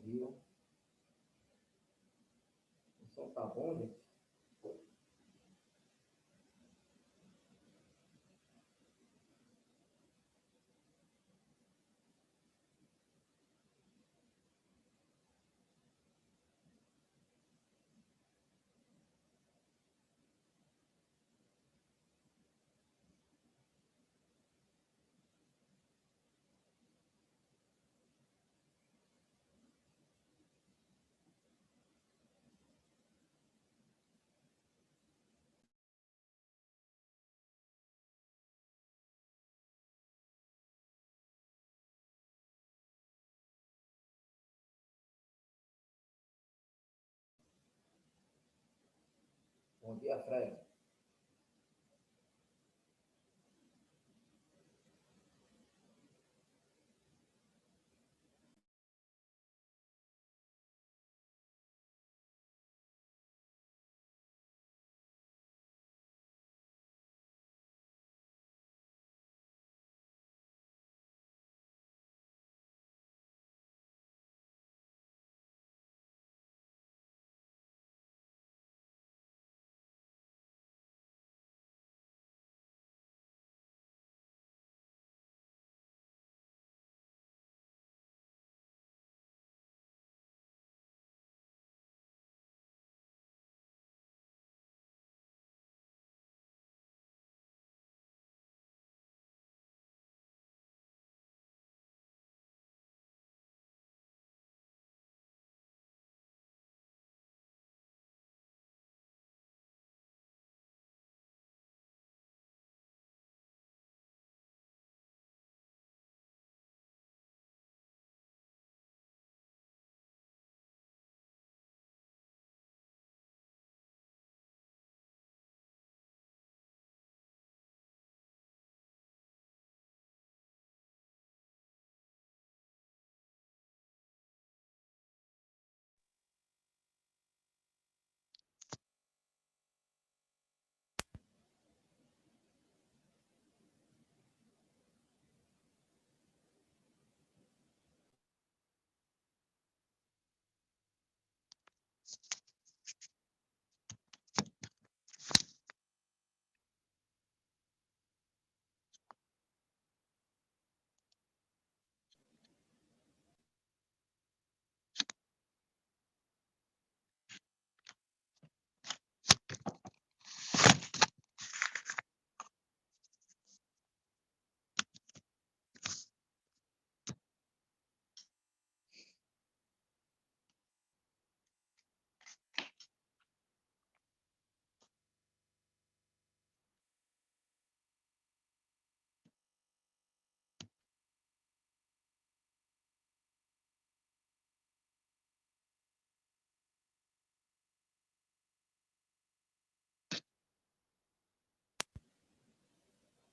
dia. O som tá bom, gente? Bom dia, Fred.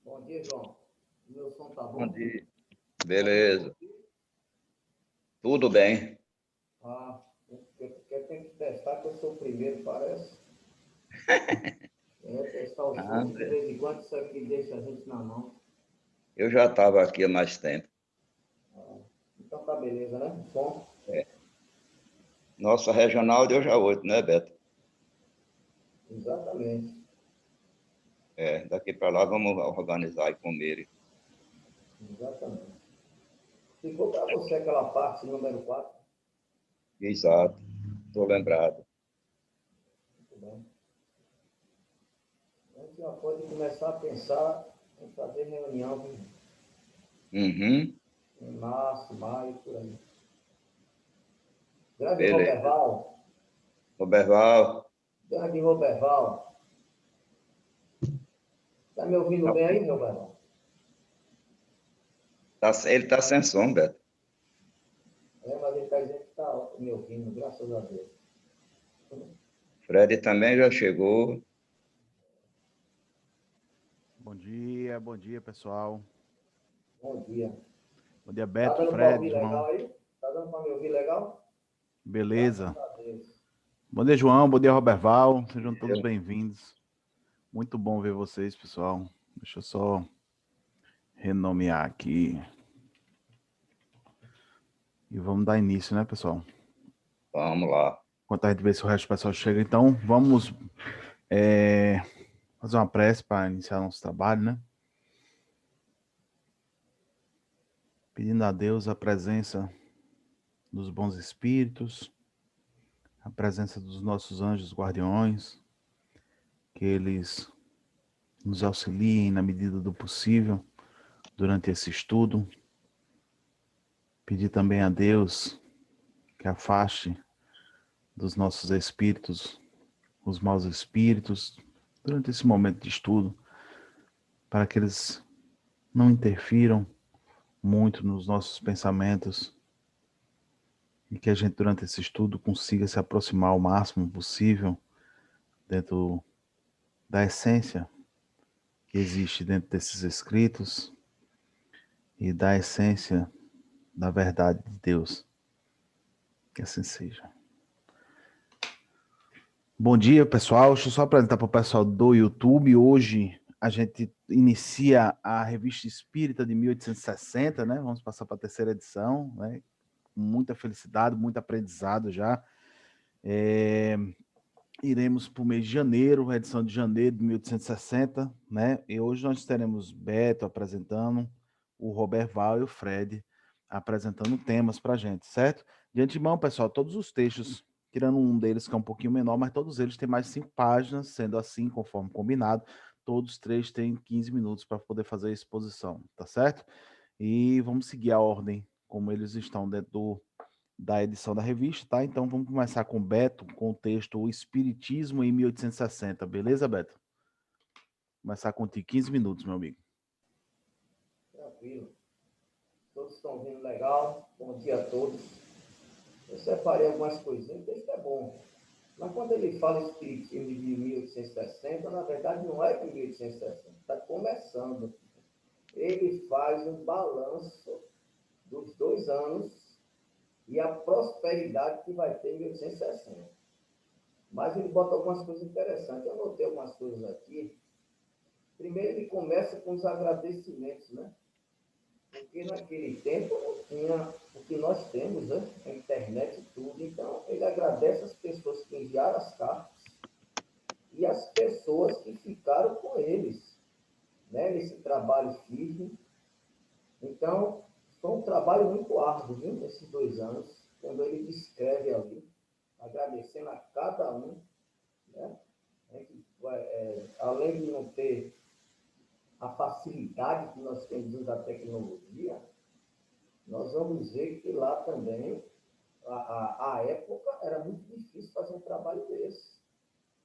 Bom dia, João. Meu som tá bom? Bom dia. Beleza. Tudo bem. Ah, eu tenho que testar, que eu sou o primeiro, parece. Testar o som, de vez em quando isso aqui deixa a gente na mão. Eu já estava aqui há mais tempo. Então tá beleza, né? Som. Nossa regional deu já 8, né, Beto? Exatamente. Daqui para lá vamos organizar e comer. Exatamente. Ficou para você aquela parte número 4? Exato. Estou lembrado. Muito bem. A gente já pode começar a pensar em fazer reunião Uhum. em março, maio, por aí. Grande Beleza. Roberval. Roberval. Grande Roberval. Está me ouvindo bem aí, Roberval? Ele está sem som, Beto. Mas ele está dizendo que está me ouvindo, graças a Deus. Fred também já chegou. Bom dia, pessoal. Bom dia. Bom dia, Tá Beto, dando para Fred, ouvir João. legal aí? Tá dando para me ouvir legal? Beleza. Graças a Deus. Bom dia, João. Bom dia, Roberval. Sejam todos bem-vindos. Muito bom ver vocês, pessoal. Deixa eu só renomear aqui. E vamos dar início, né, pessoal? Vamos lá. Enquanto a gente vê se o resto do pessoal chega. Então, vamos fazer uma prece para iniciar nosso trabalho, né? Pedindo a Deus a presença dos bons espíritos, a presença dos nossos anjos guardiões, que eles nos auxiliem na medida do possível durante esse estudo. Pedir também a Deus que afaste dos nossos espíritos os maus espíritos durante esse momento de estudo, para que eles não interfiram muito nos nossos pensamentos e que a gente durante esse estudo consiga se aproximar ao máximo possível dentro da essência que existe dentro desses escritos e da essência da verdade de Deus. Que assim seja. Bom dia, pessoal. Deixa eu só apresentar para o pessoal do YouTube. Hoje a gente inicia a Revista Espírita de 1860, né? Vamos passar para a terceira edição, né? Com muita felicidade, muito aprendizado já. Iremos para o mês de janeiro, a edição de janeiro de 1860, né? E hoje nós teremos Beto apresentando, o Robert Val e o Fred apresentando temas para a gente, certo? De antemão, pessoal, todos os textos, tirando um deles que é um pouquinho menor, mas todos eles têm mais de 5 páginas, sendo assim, conforme combinado, todos 3 têm 15 minutos para poder fazer a exposição, tá certo? E vamos seguir a ordem como eles estão dentro da edição da revista, tá? Então vamos começar com o Beto, com o texto O Espiritismo em 1860, beleza, Beto? Começar contigo, 15 minutos, meu amigo. Tranquilo. Todos estão vindo legal. Bom dia a todos. Eu separei algumas coisinhas, o texto é bom. Mas quando ele fala Espiritismo de 1860, na verdade não é de 1860, está começando. Ele faz um balanço dos 2 anos e a prosperidade que vai ter em 1860. Mas ele bota algumas coisas interessantes. Eu anotei algumas coisas aqui. Primeiro ele começa com os agradecimentos, né? Porque naquele tempo não tinha o que nós temos, né? A internet e tudo. Então, ele agradece as pessoas que enviaram as cartas e as pessoas que ficaram com eles, né? Nesse trabalho firme. Então, foi um trabalho muito árduo, viu? Nesses 2 anos, quando ele descreve ali, agradecendo a cada um, né? Além de não ter a facilidade que nós temos da tecnologia, nós vamos ver que lá também, a época, era muito difícil fazer um trabalho desse,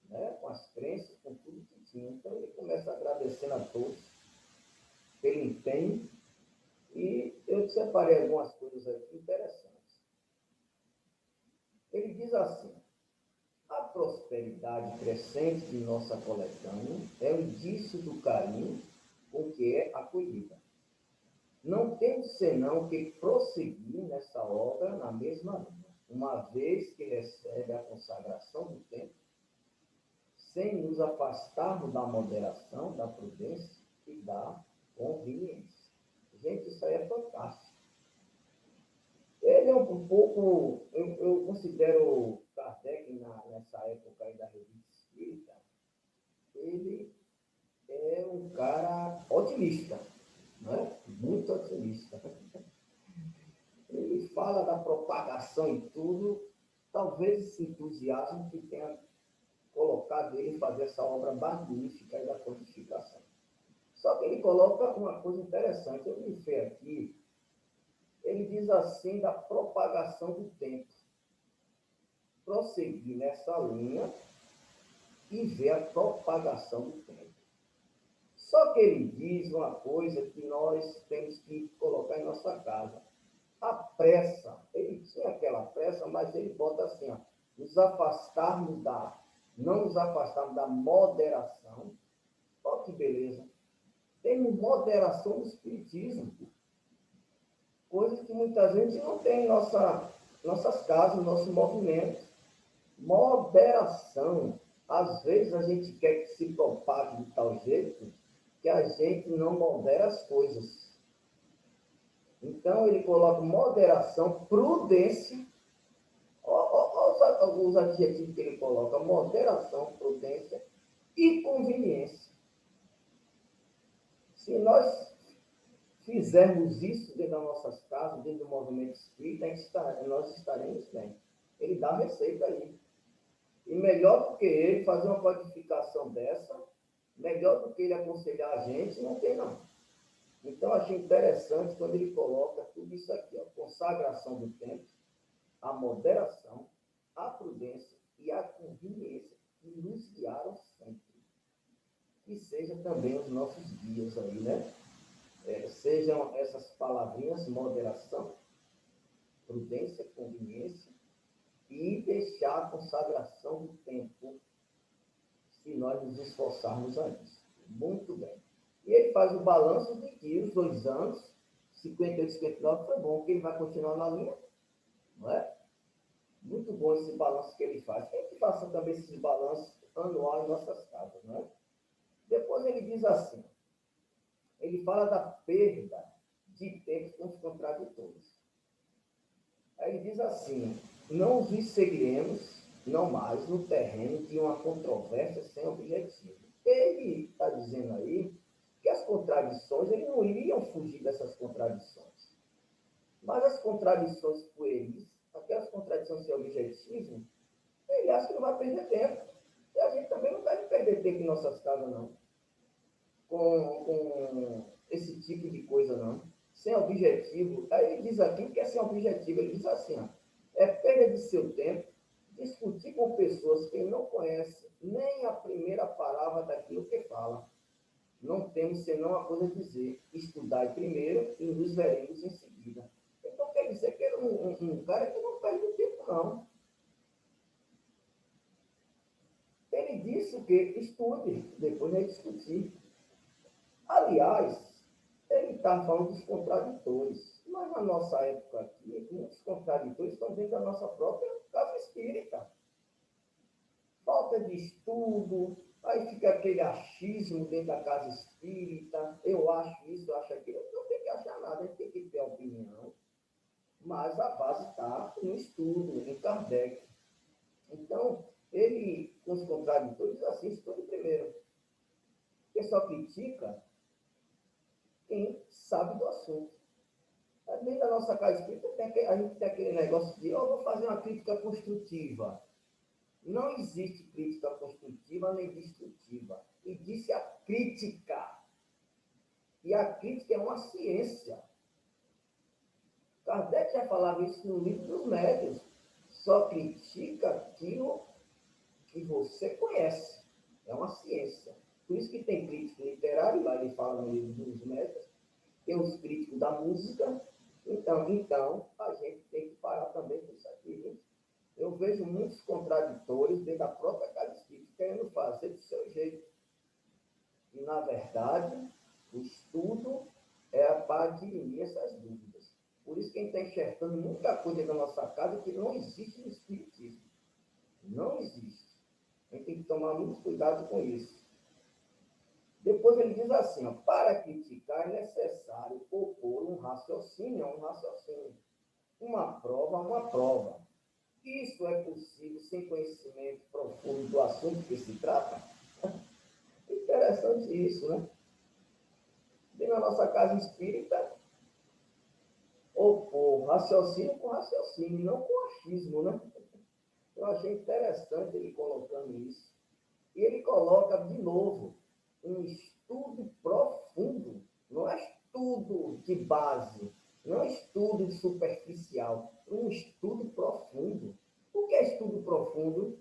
né? Com as crenças, com tudo que tinha. Então, ele começa agradecendo a todos pelo empenho, e eu separei algumas coisas aqui interessantes. Ele diz assim: a prosperidade crescente de nossa coletânea é o indício do carinho com que é acolhida. Não temos senão que prosseguir nessa obra na mesma linha, uma vez que recebe a consagração do tempo, sem nos afastarmos da moderação, da prudência e da conveniência. Gente, isso aí é fantástico. Ele é um pouco, eu considero Kardec, nessa época aí da Revista Espírita, ele é um cara otimista, né? Muito otimista. Ele fala da propagação e tudo, talvez esse entusiasmo que tenha colocado ele fazer essa obra magnífica da codificação. Só que ele coloca uma coisa interessante, eu me fei aqui, ele diz assim da propagação do tempo. Prosseguir nessa linha e ver a propagação do tempo. Só que ele diz uma coisa que nós temos que colocar em nossa casa. A pressa, ele tinha aquela pressa, mas ele bota assim, ó, não nos afastarmos da moderação. Olha que beleza. Temos moderação no espiritismo. Coisas que muitas vezes não tem em nossas casas, nossos movimentos. Moderação. Às vezes a gente quer que se propague de tal jeito que a gente não modera as coisas. Então, ele coloca moderação, prudência. Olha os adjetivos que ele coloca: moderação, prudência e conveniência. Se nós fizermos isso dentro das nossas casas, dentro do movimento espírita, nós estaremos bem. Ele dá a receita aí. E melhor do que ele fazer uma codificação dessa, melhor do que ele aconselhar a gente, não tem não. Então, achei interessante quando ele coloca tudo isso aqui, ó, consagração do tempo, a moderação, a prudência e a conveniência que nos guiaram sempre. Que sejam também os nossos guias aí, né? Sejam essas palavrinhas: moderação, prudência, conveniência e deixar a consagração do tempo, se nós nos esforçarmos a isso. Muito bem. E ele faz o balanço de que os 2 anos, 58 e 59, foi bom, que ele vai continuar na linha, não é? Muito bom esse balanço que ele faz. Quem que faça também esses balanços anuais em nossas casas, não é? Depois ele diz assim, ele fala da perda de tempo com os contraditores. Aí ele diz assim: não os seguiremos, não mais, no terreno de uma controvérsia sem objetivo. Ele está dizendo aí que as contradições, eles não iriam fugir dessas contradições. Mas as contradições pueris, aquelas contradições sem objetivo, ele acha que não vai perder tempo. E a gente também não deve perder tempo em nossas casas, não. Com esse tipo de coisa, não. Sem objetivo. Aí ele diz aqui que é sem objetivo. Ele diz assim, ó, é perda de seu tempo discutir com pessoas que não conhecem nem a primeira palavra daquilo que fala. Não temos senão uma coisa a dizer: estudai primeiro e nos veremos em seguida. Então quer dizer que ele é um cara que não perde tempo, não. Ele disse o quê? Estude, depois vai discutir. Aliás, ele está falando dos contraditores, mas na nossa época aqui, muitos contraditores estão dentro da nossa própria casa espírita. Falta de estudo, aí fica aquele achismo dentro da casa espírita: eu acho isso, eu acho aquilo. Não tem que achar nada, a gente tem que ter opinião, mas a base está no estudo, em Kardec. Então, ele, com os contraditores, diz assim: estude primeiro. Porque só critica quem sabe do assunto. Dentro da nossa casa espírita, a gente tem aquele negócio de: vou fazer uma crítica construtiva. Não existe crítica construtiva nem destrutiva. E disse a crítica. E a crítica é uma ciência. Kardec já falava isso no livro dos médiuns. Só critica aquilo que você conhece. É uma ciência. Por isso que tem crítico literário, lá ele fala no livro dos médiuns. Tem os críticos da música. Então, a gente tem que parar também com isso aqui, viu? Eu vejo muitos contraditores dentro da própria casa espírita querendo fazer do seu jeito. E, na verdade, o estudo é para dirimir essas dúvidas. Por isso que a gente está enxergando muita coisa da nossa casa que não existe no espiritismo. Não existe. A gente tem que tomar muito cuidado com isso. Depois ele diz assim, ó: para criticar é necessário opor um raciocínio a um raciocínio, uma prova a uma prova. Isso é possível sem conhecimento profundo do assunto que se trata? Interessante isso, né? Dentro da nossa casa espírita, opor raciocínio com raciocínio, não com achismo, né? Eu achei interessante ele colocando isso. E ele coloca, de novo, um estudo profundo. Não é estudo de base, não é estudo superficial, um estudo profundo. O que é estudo profundo?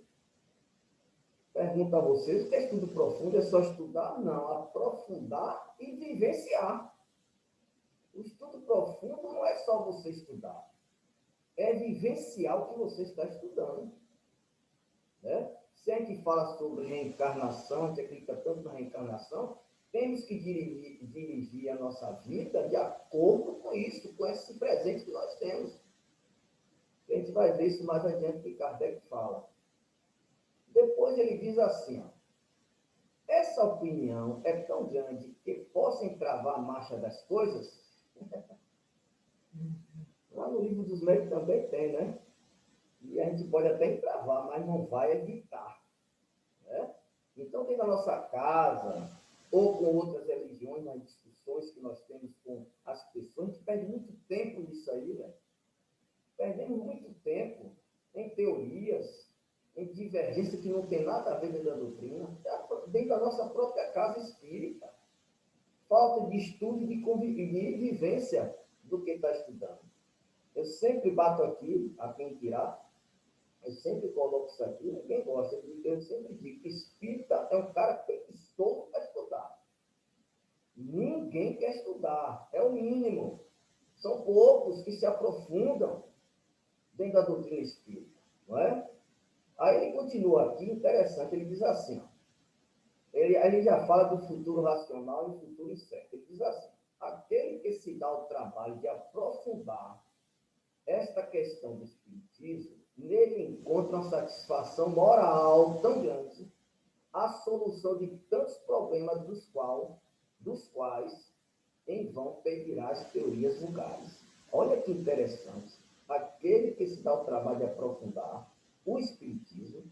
Pergunto a vocês: o que é estudo profundo? É só estudar? Não, aprofundar e vivenciar. O estudo profundo não é só você estudar, é vivenciar o que você está estudando. Né? Se a gente fala sobre reencarnação, a gente acredita tanto na reencarnação, temos que dirigir a nossa vida de acordo com isso, com esse presente que nós temos. A gente vai ver isso mais adiante que Kardec fala. Depois ele diz assim, ó: essa opinião é tão grande que possa entravar a marcha das coisas? Lá no livro dos médiuns também tem, né? E a gente pode até entravar, mas não vai evitar. Né? Então, dentro da nossa casa, ou com outras religiões, nas discussões que nós temos com as pessoas, a gente perde muito tempo nisso aí, né? Perdemos muito tempo em teorias, em divergência que não tem nada a ver dentro da doutrina, dentro da nossa própria casa espírita. Falta de estudo e de vivência do que está estudando. Eu sempre bato aqui em Tirá, eu sempre coloco isso aqui, ninguém gosta, eu sempre digo que espírita é um cara que tem estômago para estudar. Ninguém quer estudar, é o mínimo. São poucos que se aprofundam dentro da doutrina espírita, não é? Aí ele continua aqui, interessante, ele diz assim, ó, ele já fala do futuro racional e do futuro incerto. Ele diz assim, aquele que se dá o trabalho de aprofundar esta questão do espiritismo, nele encontra uma satisfação moral tão grande, a solução de tantos problemas dos quais em vão pedirá as teorias vulgares. Olha que interessante. Aquele que se dá o trabalho de aprofundar o espiritismo,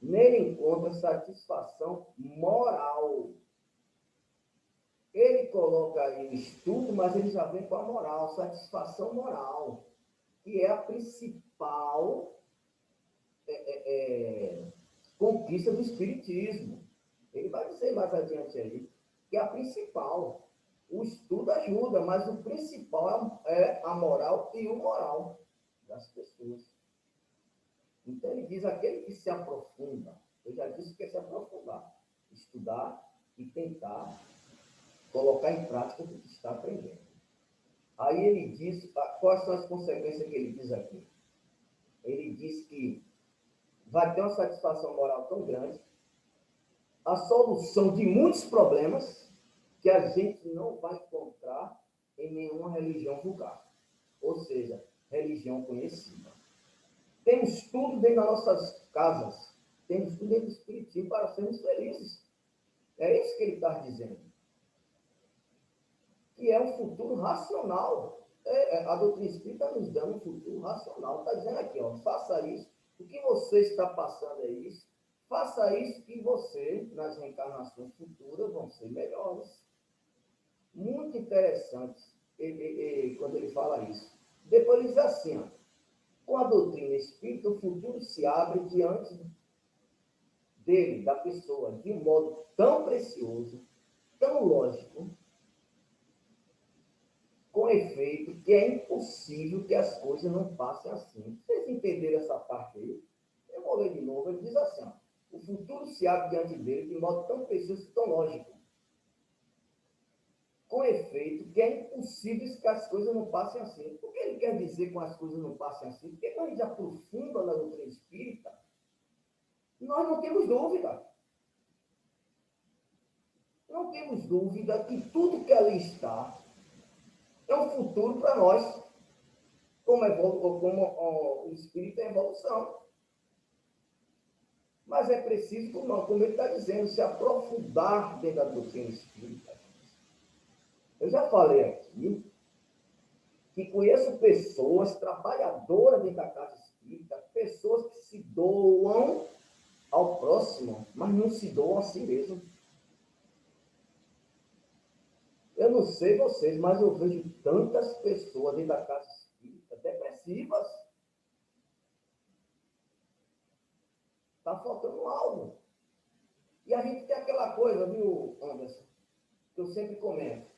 nele encontra satisfação moral. Ele coloca aí o estudo, mas ele já vem com a moral, satisfação moral, que é a principal conquista do espiritismo. Ele vai dizer mais adiante aí que é a principal. O estudo ajuda, mas o principal é a moral e o moral das pessoas. Então ele diz aquele que se aprofunda, eu já disse que é se aprofundar, estudar e tentar colocar em prática o que está aprendendo. Aí ele diz, quais são as consequências que ele diz aqui? Ele diz que vai ter uma satisfação moral tão grande, a solução de muitos problemas que a gente não vai encontrar em nenhuma religião vulgar, ou seja, religião conhecida. Temos tudo dentro das nossas casas, temos tudo dentro do espiritismo para sermos felizes. É isso que ele está dizendo. Que é um futuro racional. A doutrina espírita nos dando um futuro racional. Está dizendo aqui, ó, faça isso. O que você está passando é isso. Faça isso e você, nas reencarnações futuras, vão ser melhores. Muito interessante quando ele fala isso. Depois ele diz assim, ó, com a doutrina espírita, o futuro se abre diante dele, da pessoa, de um modo tão precioso, tão lógico, com efeito, que é impossível que as coisas não passem assim. Vocês entenderam essa parte aí? Eu vou ler de novo. Ele diz assim, ó, o futuro se abre diante dele de modo tão precioso e tão lógico, com efeito, que é impossível que as coisas não passem assim. O que ele quer dizer com as coisas não passem assim? Porque quando a gente aprofunda na doutrina espírita, nós não temos dúvida. Não temos dúvida que tudo que ali está é um futuro para nós, como o espírito é evolução. Mas é preciso, como ele está dizendo, se aprofundar dentro da doutrina espírita. Eu já falei aqui que conheço pessoas trabalhadoras dentro da casa espírita, pessoas que se doam ao próximo, mas não se doam a si mesmo. Eu não sei vocês, mas eu vejo tantas pessoas dentro da casa espírita depressivas. Está faltando algo. E a gente tem aquela coisa, viu, Anderson, que eu sempre comento.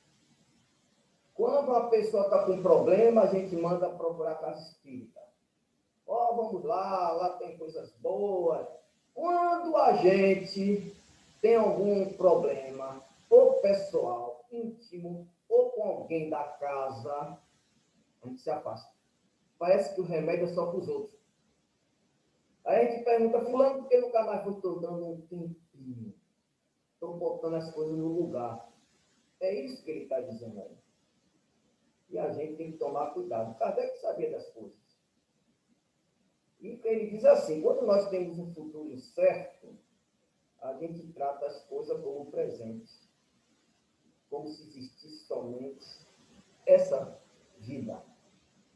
Quando uma pessoa está com problema, a gente manda procurar a casa espírita. Ó, vamos lá tem coisas boas. Quando a gente tem algum problema, ou pessoal, íntimo, ou com alguém da casa, a gente se afasta. Parece que o remédio é só para os outros. Aí a gente pergunta, fulano, por que nunca mais foi? Estou dando um tempinho. Estou botando as coisas no lugar. É isso que ele está dizendo aí. E a gente tem que tomar cuidado. Kardec sabia das coisas. E ele diz assim, quando nós temos um futuro incerto, a gente trata as coisas como presente. Como se existisse somente essa vida.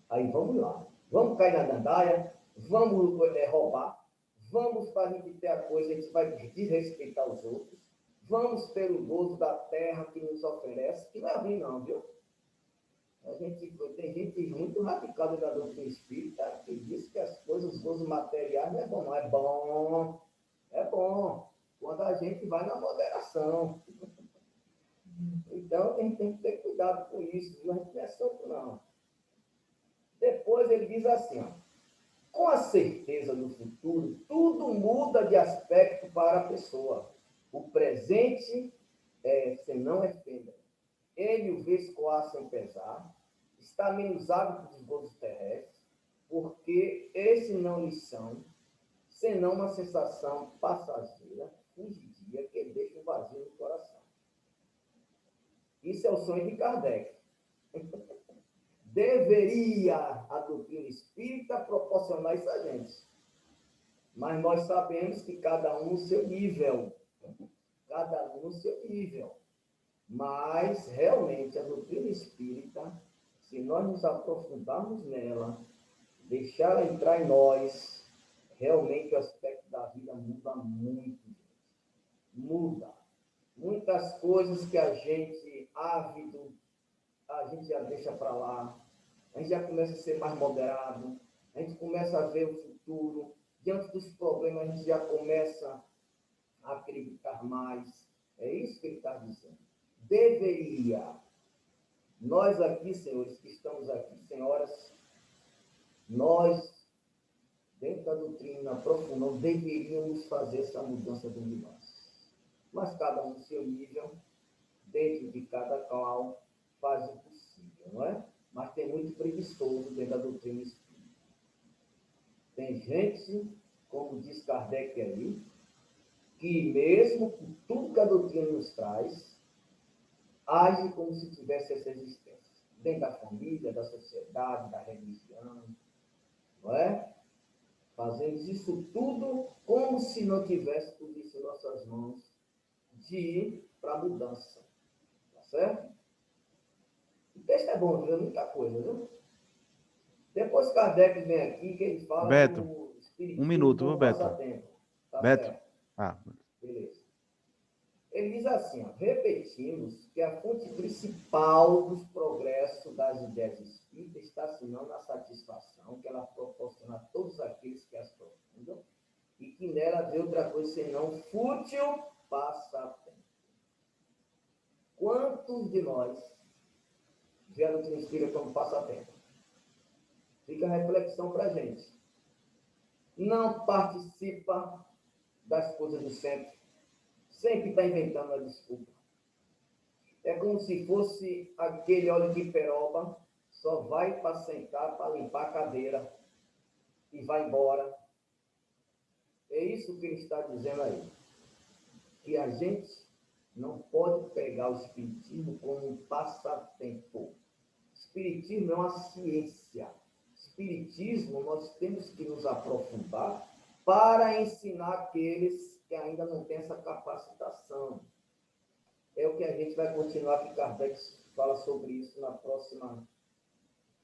Aí vamos lá. Vamos cair na gandaia, vamos roubar, vamos, para a gente ter a coisa, a gente vai desrespeitar os outros, vamos pelo gozo da terra que nos oferece, que não é ruim não, viu? Tem gente muito radical da doutrina espírita que diz que as coisas, os gozos materiais não é bom, não é bom. É bom, quando a gente vai na moderação. Então, a gente tem que ter cuidado com isso, não é santo, não. Depois ele diz assim, ó, com a certeza do futuro, tudo muda de aspecto para a pessoa. O presente se não efêmero. Ele o vê escoar sem pesar, está amenizado por gozos terrestres, porque esse não lhe são, senão uma sensação passageira, fugidia, que deixa um vazio no coração. Isso é o sonho de Kardec. Deveria a doutrina espírita proporcionar isso a gente. Mas nós sabemos que cada um no seu nível. Cada um no seu nível. Mas, realmente, a doutrina espírita, se nós nos aprofundarmos nela, deixar ela entrar em nós, realmente o aspecto da vida muda muito. Muda. Muitas coisas que a gente, ávido, a gente já deixa para lá. A gente já começa a ser mais moderado. A gente começa a ver o futuro. Diante dos problemas, a gente já começa a acreditar mais. É isso que ele está dizendo. Deveria. Nós aqui, senhores, que estamos aqui, senhoras, nós, dentro da doutrina profunda, deveríamos fazer essa mudança dentro de nós. Mas cada um no seu nível, dentro de cada qual, faz o possível, não é? Mas tem muito preguiçoso dentro da doutrina espírita. Tem gente, como diz Kardec aí, que mesmo com tudo que a doutrina nos traz, age como se tivesse essa existência. Dentro da família, da sociedade, da religião, não é? Fazemos isso tudo como se não tivesse tudo isso em nossas mãos de ir para a mudança. Tá certo? O texto é bom, viu? Muita coisa, viu? Depois Kardec vem aqui, que ele fala Beto, do espiritismo 1 minuto, viu, como Beto? passatempo. Tá Beto? certo? Ah, Beleza. Ele diz assim, ó, repetimos que a fonte principal dos progressos das ideias espíritas está, senão, na satisfação que ela proporciona a todos aqueles que as profundam e que nela vê outra coisa senão fútil passatempo. Quantos de nós vê a doutrina espírita como passatempo? Fica a reflexão para a gente. Não participa das coisas do centro. Sempre está inventando uma desculpa. É como se fosse aquele óleo de peroba, só vai para sentar, para limpar a cadeira e vai embora. É isso que ele está dizendo aí. Que a gente não pode pegar o espiritismo como um passatempo. Espiritismo é uma ciência. Espiritismo, nós temos que nos aprofundar para ensinar aqueles que ainda não têm essa capacitação. É o que a gente vai continuar, que Kardec fala sobre isso na próxima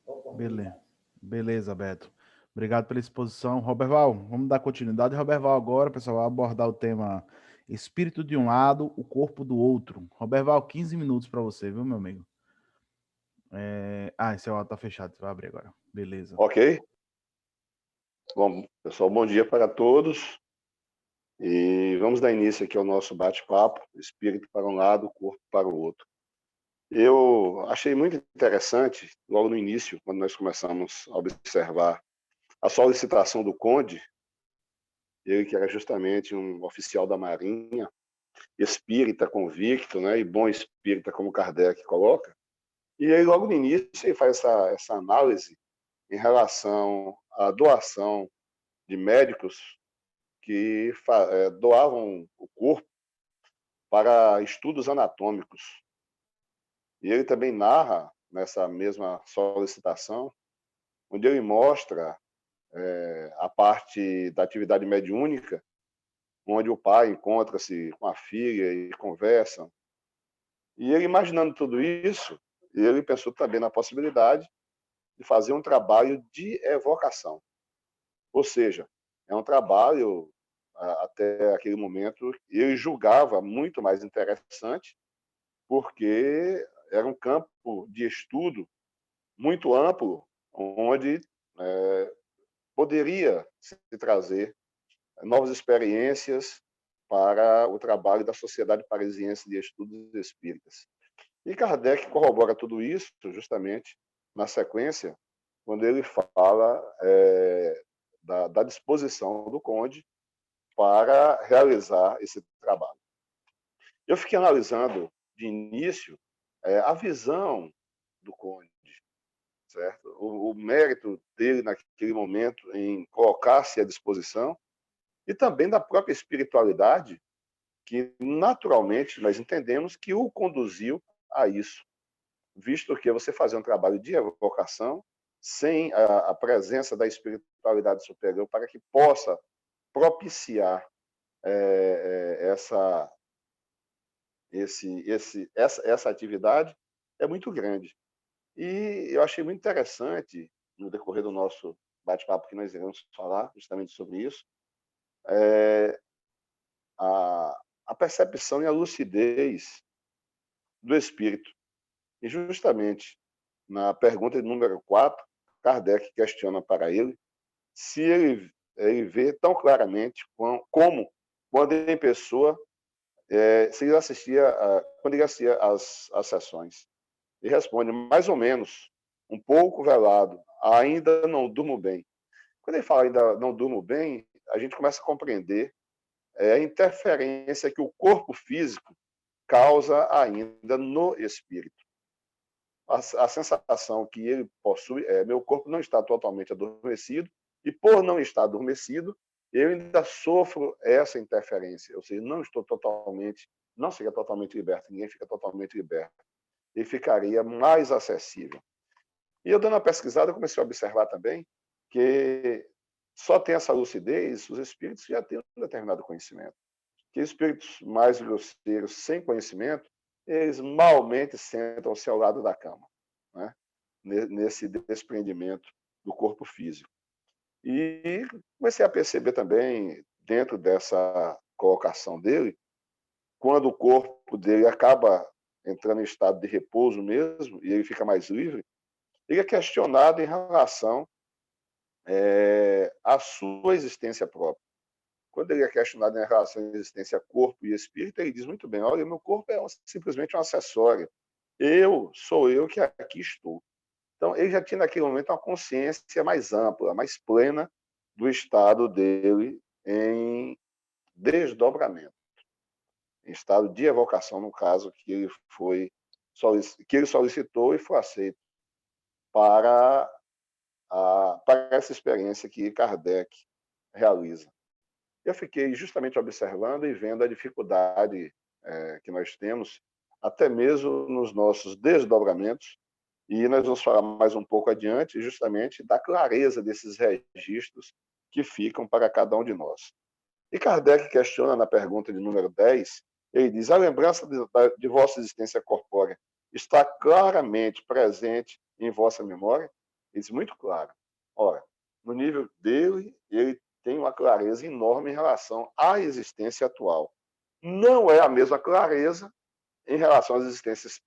oportunidade. Beleza, Beto. Obrigado pela exposição. Roberval, vamos dar continuidade. Roberval, agora, pessoal, vai abordar o tema espírito de um lado, o corpo do outro. Roberval, 15 minutos para você, viu, meu amigo? Esse tá fechado, você vai abrir agora. Beleza. Ok. Bom, pessoal, bom dia para todos. E vamos dar início aqui ao nosso bate-papo, espírito para um lado, corpo para o outro. Eu achei muito interessante, logo no início, quando nós começamos a observar a solicitação do Conde, ele que era justamente um oficial da Marinha, espírita convicto, né, e bom espírita, como Kardec coloca, e ele logo no início ele faz essa análise em relação à doação de médicos que doavam o corpo para estudos anatômicos. E ele também narra, nessa mesma solicitação, onde ele mostra a parte da atividade mediúnica, onde o pai encontra-se com a filha e conversam. E ele, imaginando tudo isso, ele pensou também na possibilidade de fazer um trabalho de evocação. Ou seja, é um trabalho, até aquele momento, ele julgava muito mais interessante, porque era um campo de estudo muito amplo, onde poderia se trazer novas experiências para o trabalho da Sociedade Parisiense de Estudos Espíritas. E Kardec corrobora tudo isso justamente na sequência, quando ele fala da disposição do Conde para realizar esse trabalho. Eu fiquei analisando de início a visão do Conde, certo? O mérito dele naquele momento em colocar-se à disposição, e também da própria espiritualidade, que naturalmente nós entendemos que o conduziu a isso, visto que você fazer um trabalho de evocação sem a presença da espiritualidade superior para que possa propiciar essa atividade é muito grande. E eu achei muito interessante, no decorrer do nosso bate-papo, que nós iremos falar justamente sobre isso, a percepção e a lucidez do espírito. E justamente na pergunta de número 4, Kardec questiona para ele se ele vê tão claramente como quando em pessoa, se ele assistia, quando ele assistia às sessões. Ele responde, mais ou menos, um pouco velado, ainda não durmo bem. Quando ele fala ainda não durmo bem, a gente começa a compreender a interferência que o corpo físico causa ainda no espírito. A sensação que ele possui é: meu corpo não está totalmente adormecido, e por não estar adormecido, eu ainda sofro essa interferência, ou seja, não seria totalmente liberto, ninguém fica totalmente liberto, ele ficaria mais acessível. E eu, dando uma pesquisada, eu comecei a observar também que só tem essa lucidez os espíritos que já têm um determinado conhecimento. Que espíritos mais grosseiros, sem conhecimento, eles malmente sentam-se ao lado da cama, né? Nesse desprendimento do corpo físico. E comecei a perceber também, dentro dessa colocação dele, quando o corpo dele acaba entrando em estado de repouso mesmo, e ele fica mais livre, ele é questionado em relação à sua existência própria. Quando ele é questionado em relação à existência corpo e espírito, ele diz muito bem: olha, meu corpo é simplesmente um acessório. Sou eu que aqui estou. Então, ele já tinha naquele momento uma consciência mais ampla, mais plena do estado dele em desdobramento, em estado de evocação, no caso, que ele solicitou e foi aceito para essa experiência que Kardec realiza. Eu fiquei justamente observando e vendo a dificuldade que nós temos, até mesmo nos nossos desdobramentos, e nós vamos falar mais um pouco adiante justamente da clareza desses registros que ficam para cada um de nós. E Kardec questiona na pergunta de número 10, ele diz: a lembrança de vossa existência corpórea está claramente presente em vossa memória? Ele diz: muito claro. Ora, no nível dele, ele tem uma clareza enorme em relação à existência atual. Não é a mesma clareza em relação às existências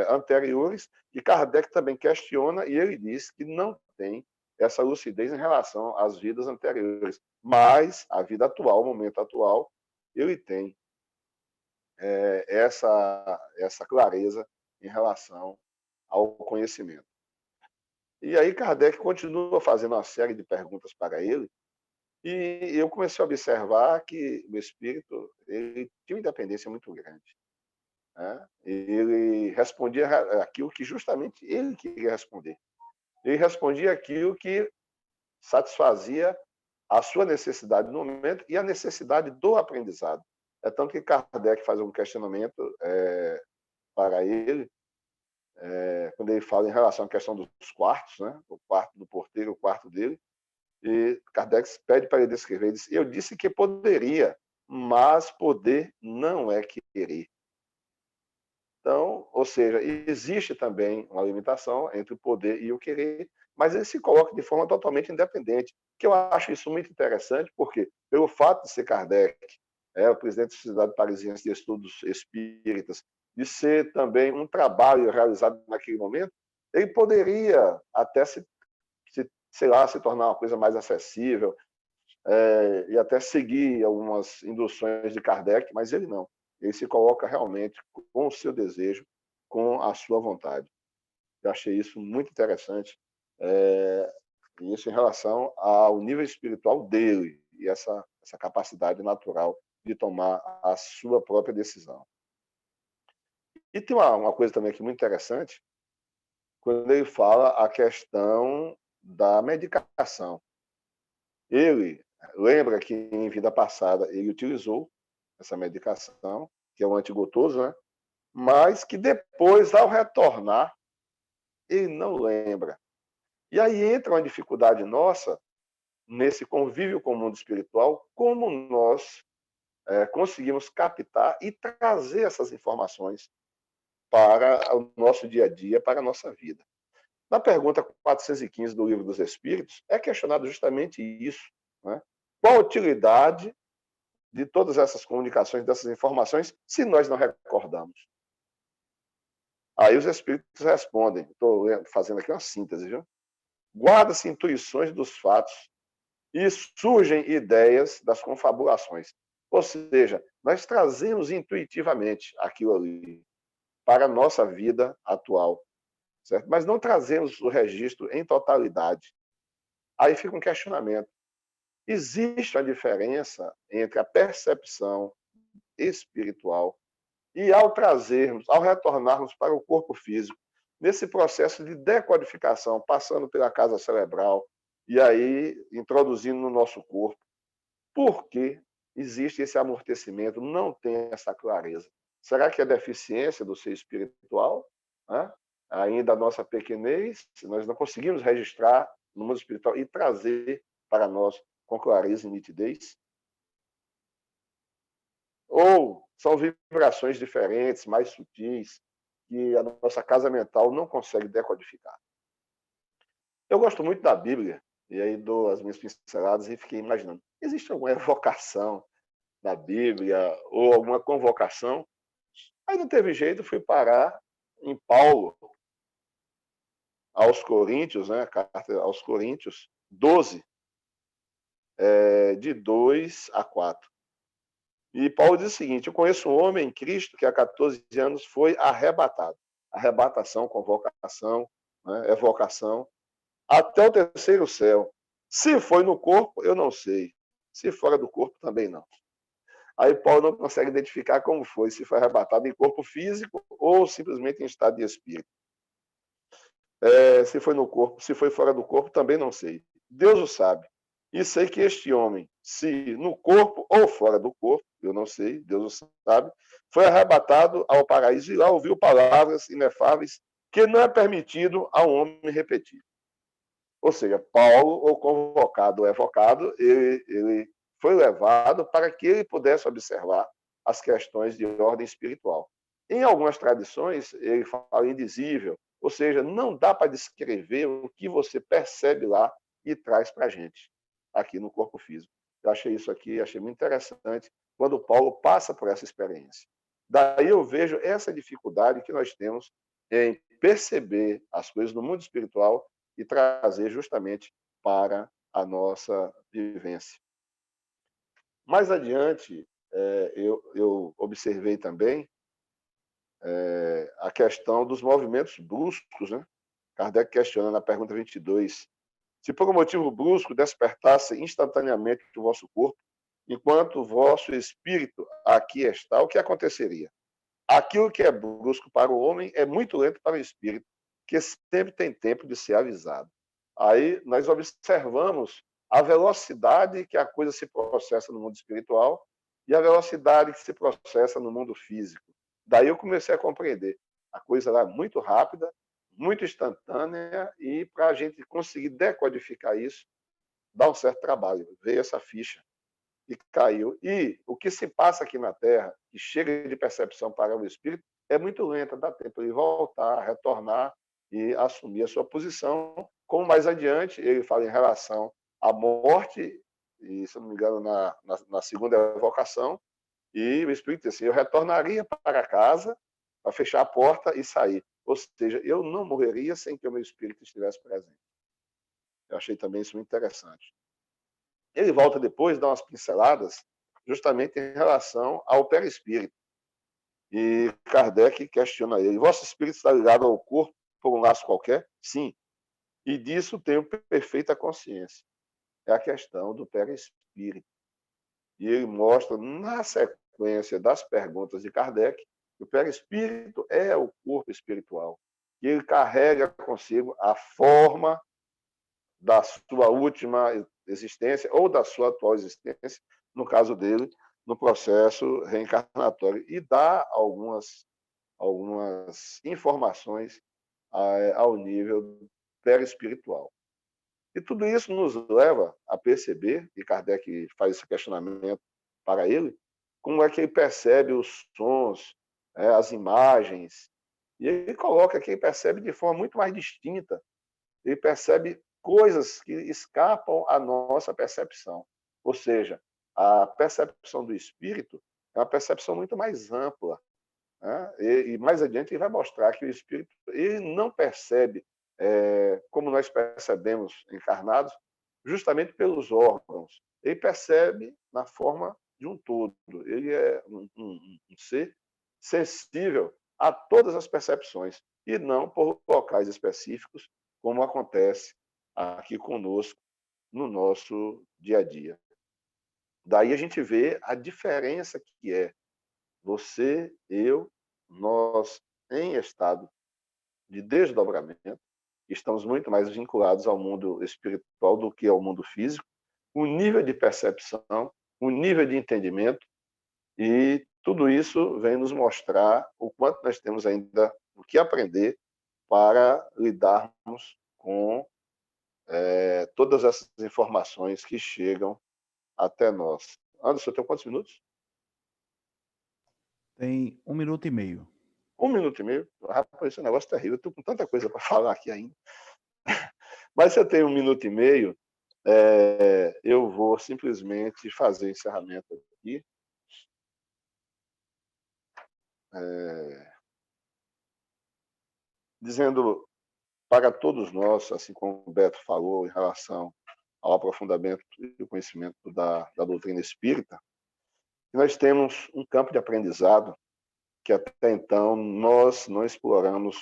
anteriores, que Kardec também questiona, e ele diz que não tem essa lucidez em relação às vidas anteriores. Mas a vida atual, o momento atual, ele tem essa clareza em relação ao conhecimento. E aí Kardec continua fazendo uma série de perguntas para ele, e eu comecei a observar que o espírito ele tinha uma independência muito grande, né? Ele respondia aquilo que justamente ele queria responder. Ele respondia aquilo que satisfazia a sua necessidade no momento e a necessidade do aprendizado. É tanto que Kardec faz um questionamento para ele, quando ele fala em relação à questão dos quartos, né? O quarto do porteiro, o quarto dele, e Kardec pede para ele descrever. Ele diz: eu disse que poderia, mas poder não é querer. Então, ou seja, existe também uma limitação entre o poder e o querer, mas ele se coloca de forma totalmente independente, que eu acho isso muito interessante, porque pelo fato de ser Kardec, o presidente da Sociedade Parisiense de Estudos Espíritas, de ser também um trabalho realizado naquele momento, ele poderia até sei lá, se tornar uma coisa mais acessível, e até seguir algumas induções de Kardec, mas ele não. Ele se coloca realmente com o seu desejo, com a sua vontade. Eu achei isso muito interessante, isso em relação ao nível espiritual dele e essa capacidade natural de tomar a sua própria decisão. E tem uma coisa também aqui muito interessante, quando ele fala a questão da medicação. Ele lembra que em vida passada ele utilizou essa medicação, que é um antigotoso, né? Mas que depois, ao retornar, ele não lembra. E aí entra uma dificuldade nossa nesse convívio com o mundo espiritual, como nós conseguimos captar e trazer essas informações para o nosso dia a dia, para a nossa vida. Na pergunta 415 do Livro dos Espíritos, é questionado justamente isso, né? Qual a utilidade de todas essas comunicações, dessas informações, se nós não recordamos? Aí os Espíritos respondem, estou fazendo aqui uma síntese, viu? Guarda-se intuições dos fatos e surgem ideias das confabulações. Ou seja, nós trazemos intuitivamente aquilo ali para a nossa vida atual, certo? Mas não trazemos o registro em totalidade. Aí fica um questionamento. Existe uma diferença entre a percepção espiritual e ao retornarmos para o corpo físico, nesse processo de decodificação, passando pela casa cerebral e aí introduzindo no nosso corpo, por que existe esse amortecimento, não tem essa clareza? Será que é deficiência do ser espiritual? Né? Ainda a nossa pequenez, nós não conseguimos registrar no mundo espiritual e trazer para nós com clareza e nitidez? Ou são vibrações diferentes, mais sutis, que a nossa casa mental não consegue decodificar? Eu gosto muito da Bíblia, e aí dou as minhas pinceladas e fiquei imaginando, existe alguma evocação da Bíblia ou alguma convocação? Aí não teve jeito, fui parar em Paulo, aos Coríntios, né, a carta aos Coríntios, 12, de 2 a 4. E Paulo diz o seguinte: eu conheço um homem em Cristo que há 14 anos foi arrebatado. Arrebatação, convocação, né, evocação, até o terceiro céu. Se foi no corpo, eu não sei. Se fora do corpo, também não. Aí Paulo não consegue identificar como foi, se foi arrebatado em corpo físico ou simplesmente em estado de espírito. Se foi no corpo, se foi fora do corpo, também não sei. Deus o sabe. E sei que este homem, se no corpo ou fora do corpo, eu não sei, Deus o sabe, foi arrebatado ao paraíso e lá ouviu palavras inefáveis que não é permitido ao homem repetir. Ou seja, Paulo, ou convocado ou evocado, ele foi levado para que ele pudesse observar as questões de ordem espiritual. Em algumas tradições, ele fala indizível, ou seja, não dá para descrever o que você percebe lá e traz para a gente, aqui no corpo físico. Eu achei isso aqui, achei muito interessante, quando Paulo passa por essa experiência. Daí eu vejo essa dificuldade que nós temos em perceber as coisas no mundo espiritual e trazer justamente para a nossa vivência. Mais adiante, eu observei também a questão dos movimentos bruscos, né? Kardec questiona na pergunta 22, se por um motivo brusco despertasse instantaneamente o vosso corpo, enquanto o vosso espírito aqui está, o que aconteceria? Aquilo que é brusco para o homem é muito lento para o espírito, que sempre tem tempo de ser avisado. Aí nós observamos a velocidade que a coisa se processa no mundo espiritual e a velocidade que se processa no mundo físico. Daí eu comecei a compreender. A coisa lá é muito rápida, muito instantânea, e para a gente conseguir decodificar isso, dá um certo trabalho. Veio essa ficha e caiu. E o que se passa aqui na Terra, que chega de percepção para o espírito, é muito lenta, dá tempo de voltar, retornar e assumir a sua posição, como mais adiante ele fala em relação à morte, e, se não me engano, na segunda evocação, e o Espírito diz assim, eu retornaria para casa para fechar a porta e sair. Ou seja, eu não morreria sem que o meu Espírito estivesse presente. Eu achei também isso muito interessante. Ele volta depois, dá umas pinceladas, justamente em relação ao perispírito. E Kardec questiona ele, vosso espírito está ligado ao corpo por um laço qualquer? Sim. E disso tenho perfeita consciência. É a questão do perispírito. E ele mostra, na sequência das perguntas de Kardec, que o perispírito é o corpo espiritual. E ele carrega consigo a forma da sua última existência ou da sua atual existência, no caso dele, no processo reencarnatório. E dá algumas informações ao nível perispiritual. E tudo isso nos leva a perceber, e Kardec faz esse questionamento para ele, como é que ele percebe os sons, as imagens, e ele coloca que ele percebe de forma muito mais distinta, ele percebe coisas que escapam à nossa percepção. Ou seja, a percepção do espírito é uma percepção muito mais ampla, né? E mais adiante ele vai mostrar que o espírito ele não percebe como nós percebemos encarnados, justamente pelos órgãos. Ele percebe na forma de um todo. Ele é um ser sensível a todas as percepções e não por locais específicos, como acontece aqui conosco no nosso dia a dia. Daí a gente vê a diferença que é você, eu, nós em estado de desdobramento, estamos muito mais vinculados ao mundo espiritual do que ao mundo físico, o nível de percepção, o nível de entendimento, e tudo isso vem nos mostrar o quanto nós temos ainda o que aprender para lidarmos com todas essas informações que chegam até nós. Anderson, tem quantos minutos? Tem 1 minuto e meio. 1 minuto e meio? Rapaz, esse é um negócio terrível. Eu estou com tanta coisa para falar aqui ainda. Mas se eu tenho 1 minuto e meio, eu vou simplesmente fazer o encerramento aqui. Dizendo para todos nós, assim como o Beto falou, em relação ao aprofundamento e o conhecimento da doutrina espírita, que nós temos um campo de aprendizado que até então nós não exploramos,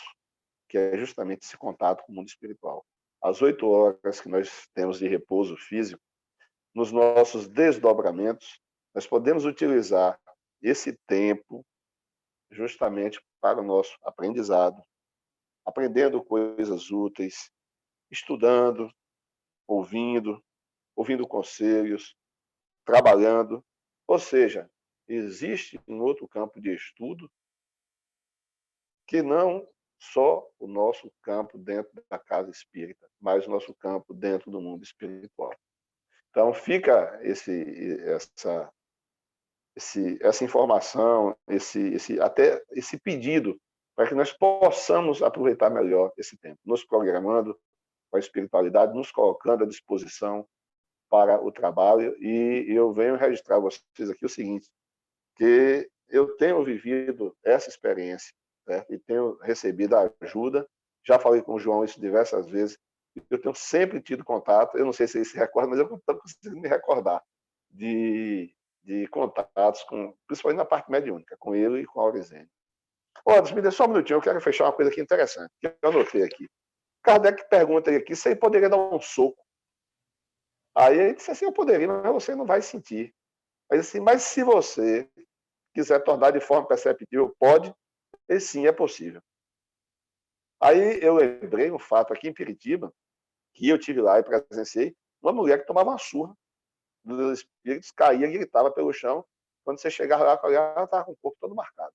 que é justamente esse contato com o mundo espiritual. As 8 horas que nós temos de repouso físico, nos nossos desdobramentos, nós podemos utilizar esse tempo justamente para o nosso aprendizado, aprendendo coisas úteis, estudando, ouvindo conselhos, trabalhando. Ou seja, existe um outro campo de estudo que não só o nosso campo dentro da casa espírita, mas o nosso campo dentro do mundo espiritual. Então fica essa informação, até esse pedido para que nós possamos aproveitar melhor esse tempo, nos programando com a espiritualidade, nos colocando à disposição para o trabalho. E eu venho registrar a vocês aqui o seguinte, que eu tenho vivido essa experiência, certo? E tenho recebido a ajuda, já falei com o João isso diversas vezes, eu tenho sempre tido contato, eu não sei se ele se recorda, mas eu não estou conseguindo me recordar de contatos, principalmente na parte mediúnica, com ele e com a Aurizene. Anderson, me dê só um minutinho, eu quero fechar uma coisa aqui interessante, que eu anotei aqui. Kardec pergunta aqui se ele poderia dar um soco. Aí ele disse assim, eu poderia, mas você não vai sentir. Aí assim, mas se você quiser tornar de forma perceptível, pode, e sim, é possível. Aí eu lembrei um fato aqui em Piritiba, que eu tive lá e presenciei, uma mulher que tomava uma surra dos espíritos, caía e gritava pelo chão. Quando você chegava lá, ela estava com o corpo todo marcado.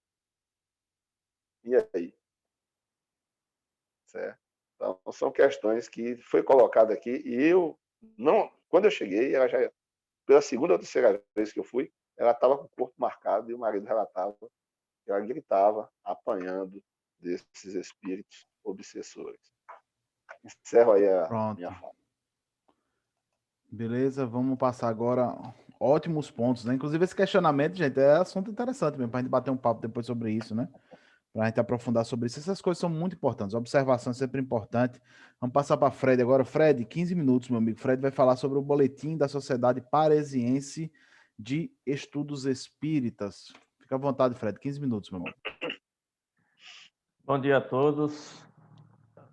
E aí? Certo? Então, são questões que foi colocado aqui e eu não, quando eu cheguei, ela já, pela segunda ou terceira vez que eu fui, ela estava com o corpo marcado e o marido relatava que ela gritava, apanhando desses espíritos obsessores. Encerro aí a Pronto. minha fala. Beleza, vamos passar agora ótimos pontos, né? Inclusive esse questionamento, gente, é assunto interessante mesmo, para a gente bater um papo depois sobre isso, né? Para a gente aprofundar sobre isso. Essas coisas são muito importantes. A observação é sempre importante. Vamos passar para Fred agora. Fred, 15 minutos, meu amigo. Fred vai falar sobre o boletim da Sociedade Paresiense de Estudos Espíritas. Fica à vontade, Fred. 15 minutos, meu amigo. Bom dia a todos.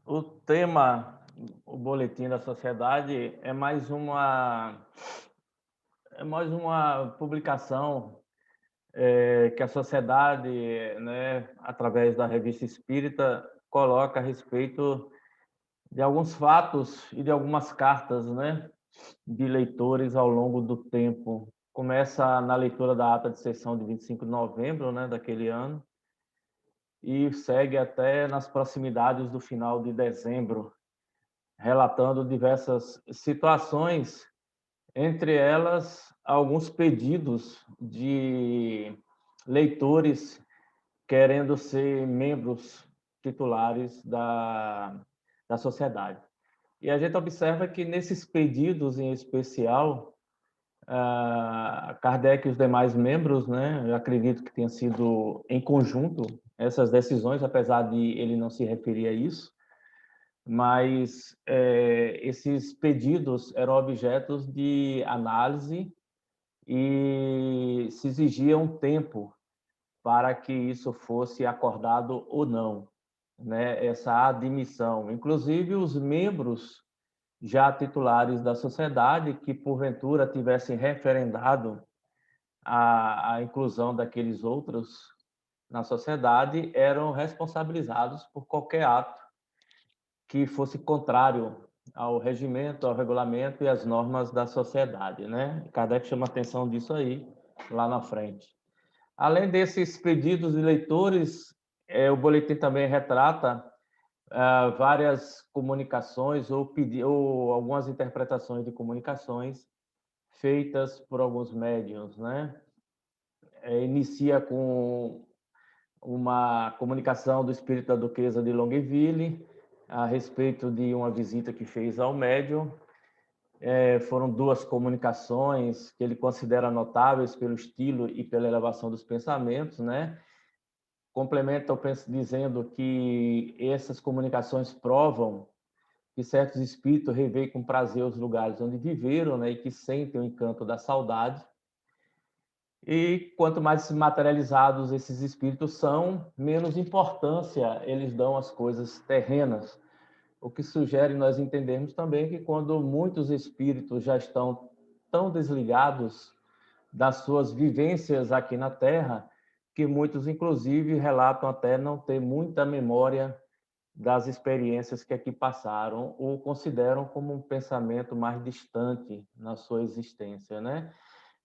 O tema, o boletim da sociedade, é mais uma publicação que a sociedade, né, através da Revista Espírita, coloca a respeito de alguns fatos e de algumas cartas, né, de leitores ao longo do tempo. Começa na leitura da ata de sessão de 25 de novembro, né, daquele ano, e segue até nas proximidades do final de dezembro, relatando diversas situações, entre elas alguns pedidos de leitores querendo ser membros titulares da sociedade. E a gente observa que nesses pedidos em especial, Kardec e os demais membros, né, eu acredito que tenha sido em conjunto essas decisões, apesar de ele não se referir a isso, mas esses pedidos eram objetos de análise e se exigia um tempo para que isso fosse acordado ou não, né, essa admissão. Inclusive, os membros já titulares da sociedade que, porventura, tivessem referendado a inclusão daqueles outros na sociedade, eram responsabilizados por qualquer ato que fosse contrário ao regimento, ao regulamento e às normas da sociedade, né? Kardec chama atenção disso aí, lá na frente. Além desses pedidos de leitores, o boletim também retrata várias comunicações ou algumas interpretações de comunicações feitas por alguns médiuns, né? Inicia com uma comunicação do espírito da Duquesa de Longueville a respeito de uma visita que fez ao médium. Foram duas comunicações que ele considera notáveis pelo estilo e pela elevação dos pensamentos, né? Complementa dizendo que essas comunicações provam que certos espíritos reveem com prazer os lugares onde viveram, né, e que sentem o encanto da saudade. E quanto mais materializados esses espíritos são, menos importância eles dão às coisas terrenas. O que sugere nós entendermos também que quando muitos espíritos já estão tão desligados das suas vivências aqui na Terra, que muitos, inclusive, relatam até não ter muita memória das experiências que aqui passaram ou consideram como um pensamento mais distante na sua existência, né?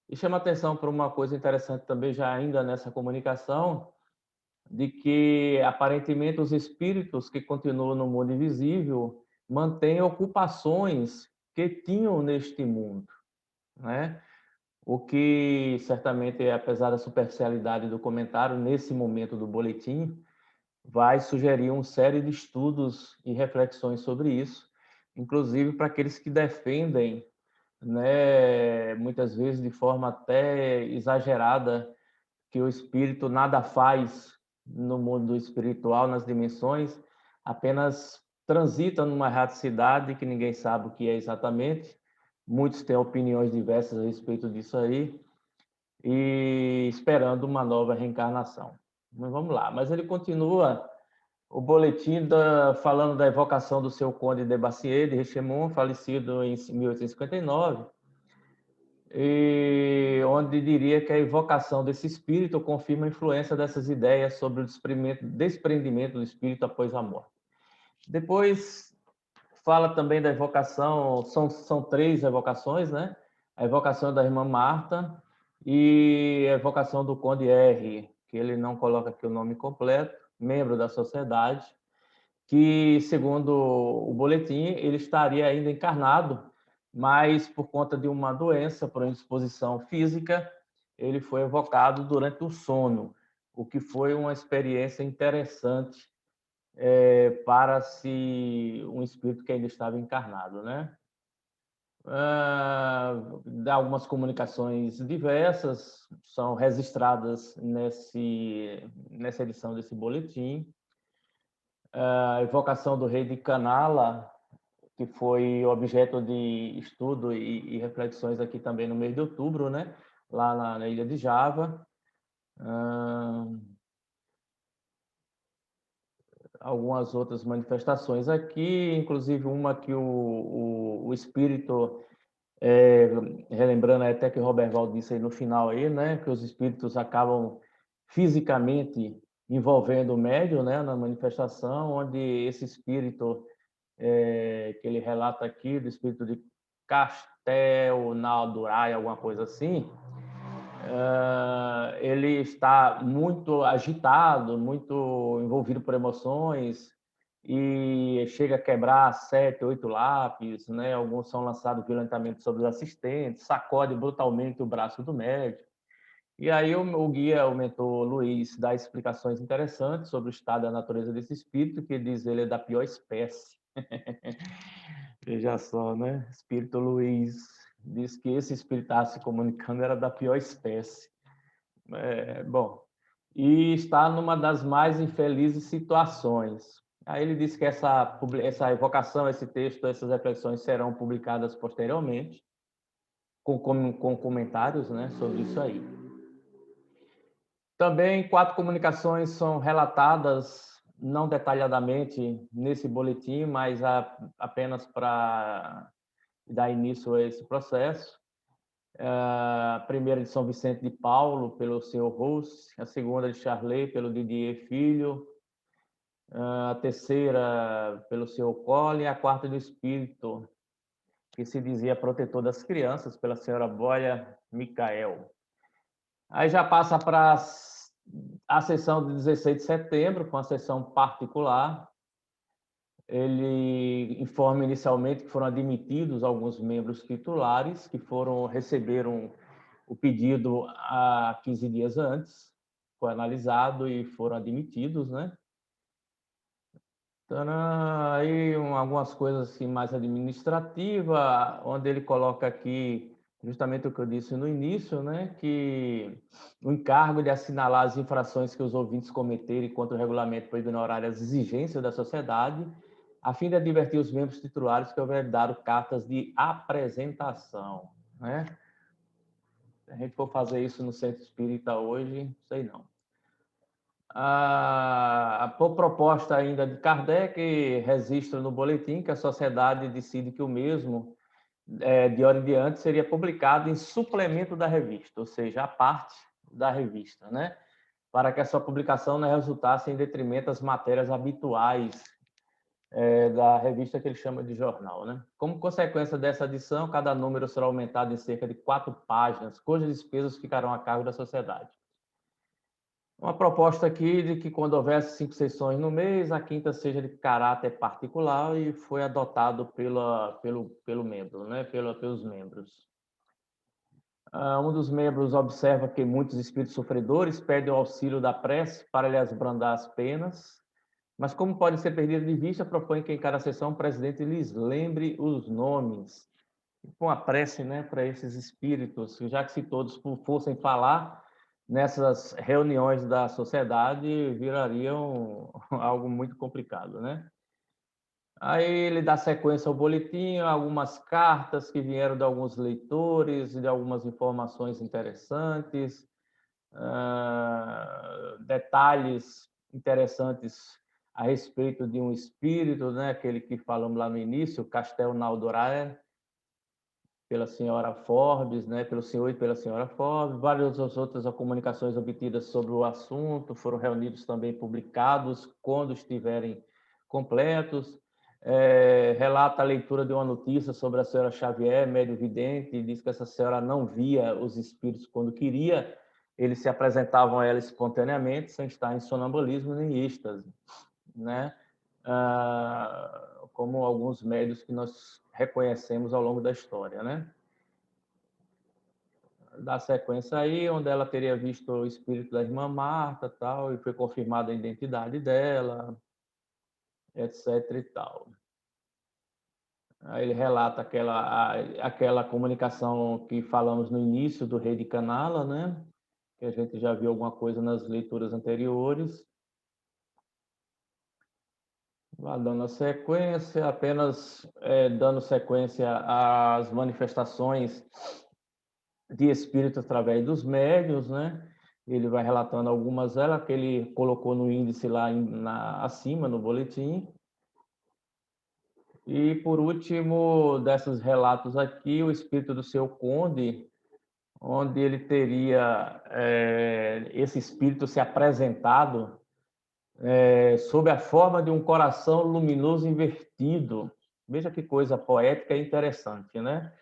E chama atenção para uma coisa interessante também, já ainda nessa comunicação, de que, aparentemente, os espíritos que continuam no mundo invisível mantêm ocupações que tinham neste mundo, né? O que, certamente, apesar da superficialidade do comentário, nesse momento do boletim, vai sugerir uma série de estudos e reflexões sobre isso, inclusive para aqueles que defendem, né, muitas vezes de forma até exagerada, que o espírito nada faz no mundo espiritual, nas dimensões, apenas transita numa erraticidade que ninguém sabe o que é exatamente. Muitos têm opiniões diversas a respeito disso aí, e esperando uma nova reencarnação. Mas vamos lá. Mas ele continua o boletim falando da evocação do seu conde de Bacier de Richemont, falecido em 1859, e onde diria que a evocação desse espírito confirma a influência dessas ideias sobre o desprendimento do espírito após a morte. Depois fala também da evocação, são três evocações, né? A evocação da irmã Marta e a evocação do Conde R, que ele não coloca aqui o nome completo, membro da sociedade, que, segundo o boletim, ele estaria ainda encarnado, mas por conta de uma doença, por indisposição física, ele foi evocado durante o sono, o que foi uma experiência interessante para um espírito que ainda estava encarnado, né? Dá algumas comunicações diversas, são registradas nessa edição desse boletim. A evocação do rei de Canala, que foi objeto de estudo e reflexões aqui também no mês de outubro, né? Lá na ilha de Java. Algumas outras manifestações aqui, inclusive uma que o espírito, relembrando até que o Roberval disse aí no final aí, né, que os espíritos acabam fisicamente envolvendo o médium, né, na manifestação, onde esse espírito que ele relata aqui, do espírito de Castel Naldurai, alguma coisa assim, ele está muito agitado, muito envolvido por emoções e chega a quebrar 7, 8 lápis, né? Alguns são lançados violentamente sobre os assistentes, sacode brutalmente o braço do médico. E aí o guia, o mentor Luiz, dá explicações interessantes sobre o estado da natureza desse espírito, que diz ele é da pior espécie. Veja só, né? Espírito Luiz diz que esse espírito estava se comunicando era da pior espécie. Bom, e está numa das mais infelizes situações. Aí ele diz que essa evocação, esse texto, essas reflexões serão publicadas posteriormente, com comentários, né, sobre isso aí. Também 4 comunicações são relatadas, não detalhadamente nesse boletim, mas apenas para dar início a esse processo. A primeira de São Vicente de Paulo, pelo Sr. Rousse, a segunda de Charlet, pelo Didier Filho, a terceira pelo Sr. Colli, e a quarta do Espírito, que se dizia protetor das crianças, pela senhora Boia Micael. Aí já passa para a sessão de 16 de setembro, com a sessão particular. Ele informa inicialmente que foram admitidos alguns membros titulares que receberam o pedido há 15 dias antes, foi analisado e foram admitidos, né? Então, aí algumas coisas assim, mais administrativas, onde ele coloca aqui justamente o que eu disse no início, né? Que o encargo de assinalar as infrações que os ouvintes cometerem contra o regulamento por ignorar as exigências da sociedade, a fim de advertir os membros titulares que houver dado cartas de apresentação, né? Se a gente for fazer isso no Centro Espírita hoje, sei não. Por proposta ainda de Kardec, registra no boletim que a sociedade decide que o mesmo, de hora em diante, seria publicado em suplemento da revista, ou seja, a parte da revista, né? Para que a sua publicação não resultasse em detrimento das matérias habituais da revista que ele chama de jornal, né? Como consequência dessa adição, cada número será aumentado em cerca de 4 páginas, cujas despesas ficarão a cargo da sociedade. Uma proposta aqui de que quando houvesse 5 sessões no mês, a quinta seja de caráter particular e foi adotado pelo membro, né? Pelos membros. Um dos membros observa que muitos espíritos sofredores pedem o auxílio da prece para lhes abrandar as penas, mas como pode ser perdido de vista, propõe que em cada sessão o presidente lhes lembre os nomes. Com a prece, né, para esses espíritos, já que se todos fossem falar nessas reuniões da sociedade, virariam algo muito complicado, né? Aí ele dá sequência ao boletim, algumas cartas que vieram de alguns leitores, de algumas informações interessantes, detalhes interessantes a respeito de um espírito, né? Aquele que falamos lá no início, Castel Naldorae, pela senhora Forbes, né? Pelo senhor e pela senhora Forbes, várias outras comunicações obtidas sobre o assunto foram reunidos também publicados quando estiverem completos. Relata a leitura de uma notícia sobre a senhora Xavier, médio vidente, e diz que essa senhora não via os espíritos quando queria, eles se apresentavam a ela espontaneamente, sem estar em sonambulismo nem êxtase, né? Como alguns médios que nós reconhecemos ao longo da história, né? Da sequência aí, onde ela teria visto o espírito da irmã Marta, tal, e foi confirmada a identidade dela. etc. e tal. Aí ele relata aquela comunicação que falamos no início do rei de Canala, né? Que a gente já viu alguma coisa nas leituras anteriores. Vai dando a sequência, apenas dando sequência às manifestações de espírito através dos médiuns, né? Ele vai relatando algumas delas que ele colocou no índice lá acima, no boletim. E, por último, desses relatos aqui, o espírito do seu conde, onde ele teria esse espírito se apresentado sob a forma de um coração luminoso invertido. Veja que coisa poética e interessante, né?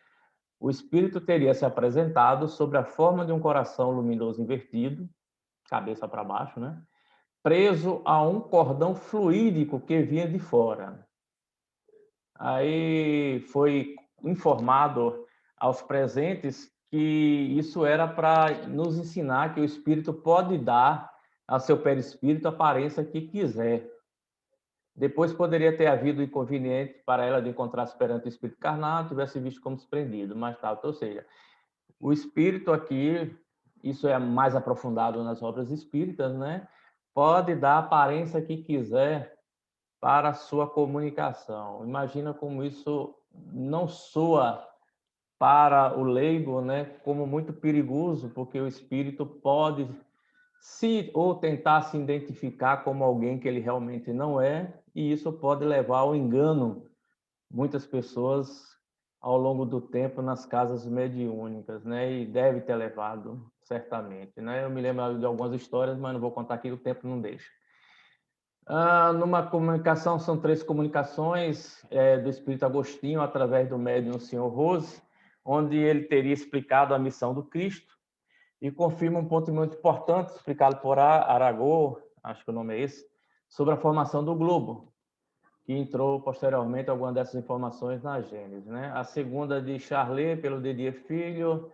O espírito teria se apresentado sob a forma de um coração luminoso invertido, cabeça para baixo, né? Preso a um cordão fluídico que vinha de fora. Aí foi informado aos presentes que isso era para nos ensinar que o espírito pode dar ao seu perispírito a aparência que quiser. Depois poderia ter havido inconveniente para ela de encontrar-se perante o espírito carnal, tivesse visto como desprendido, mas tal. Ou seja, o espírito aqui, isso é mais aprofundado nas obras espíritas, né? Pode dar a aparência que quiser para a sua comunicação. Imagina como isso não soa para o leigo, né, como muito perigoso, porque o espírito pode ou tentar se identificar como alguém que ele realmente não é, e isso pode levar ao engano muitas pessoas ao longo do tempo nas casas mediúnicas, né, e deve ter levado certamente, né? Eu me lembro de algumas histórias, mas não vou contar aqui, o tempo não deixa. Numa comunicação, são 3 comunicações do Espírito Agostinho através do médium Sr. Rose, onde ele teria explicado a missão do Cristo e confirma um ponto muito importante explicado por Arago, acho que o nome é esse, sobre a formação do globo, que entrou posteriormente alguma dessas informações na Gênesis, né? A segunda de Charlet, pelo Didier Filho,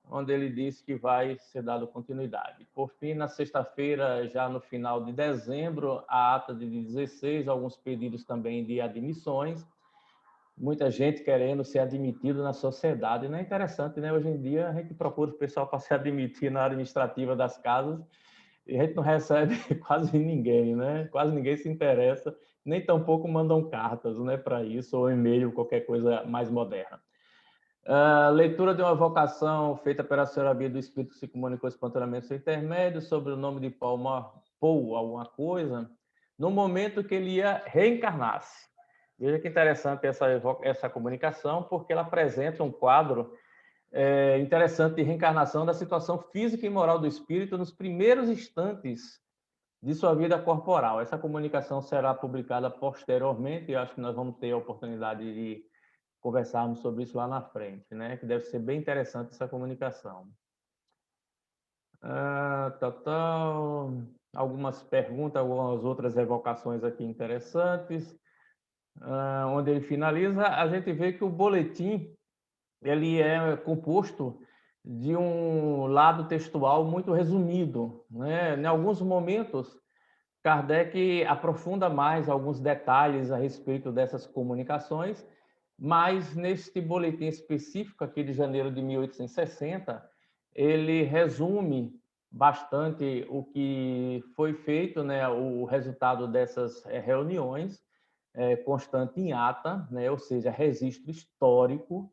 onde ele disse que vai ser dado continuidade. Por fim, na sexta-feira, já no final de dezembro, a ata de 16, alguns pedidos também de admissões, muita gente querendo ser admitido na sociedade. Não é interessante, né? Hoje em dia, a gente procura o pessoal para se admitir na administrativa das casas e a gente não recebe quase ninguém, né? Quase ninguém se interessa, nem tampouco mandam cartas, né, para isso, ou e-mail, qualquer coisa mais moderna. Leitura de uma vocação feita pela senhora Bia do Espírito que se comunicou espontaneamente seu intermédio sobre o nome de Paul, alguma coisa, no momento que ele ia reencarnar-se. Veja que interessante essa comunicação, porque ela apresenta um quadro interessante de reencarnação da situação física e moral do espírito nos primeiros instantes de sua vida corporal. Essa comunicação será publicada posteriormente, e acho que nós vamos ter a oportunidade de conversarmos sobre isso lá na frente, né? Que deve ser bem interessante essa comunicação. Algumas perguntas, algumas outras evocações aqui interessantes. Onde ele finaliza, a gente vê que o boletim ele é composto de um lado textual muito resumido, né? Em alguns momentos, Kardec aprofunda mais alguns detalhes a respeito dessas comunicações, mas neste boletim específico aqui de janeiro de 1860, ele resume bastante o que foi feito, né, o resultado dessas reuniões, constante em ata, né, ou seja, registro histórico,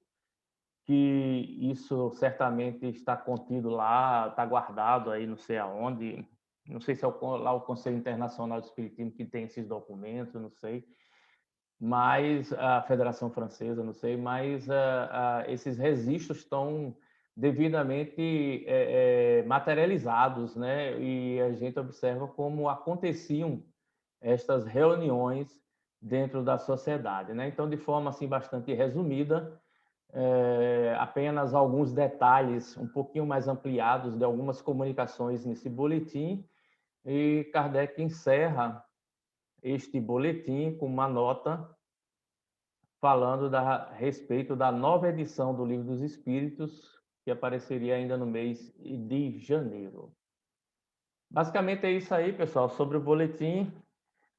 que isso certamente está contido lá, está guardado aí não sei aonde, não sei se é lá o Conselho Internacional de Espiritismo que tem esses documentos, não sei, mas a Federação Francesa, não sei, mas esses registros estão devidamente materializados, né? E a gente observa como aconteciam estas reuniões dentro da sociedade, né? Então, de forma assim bastante resumida, apenas alguns detalhes um pouquinho mais ampliados de algumas comunicações nesse boletim, e Kardec encerra este boletim com uma nota falando a respeito da nova edição do Livro dos Espíritos, que apareceria ainda no mês de janeiro. Basicamente é isso aí, pessoal, sobre o boletim.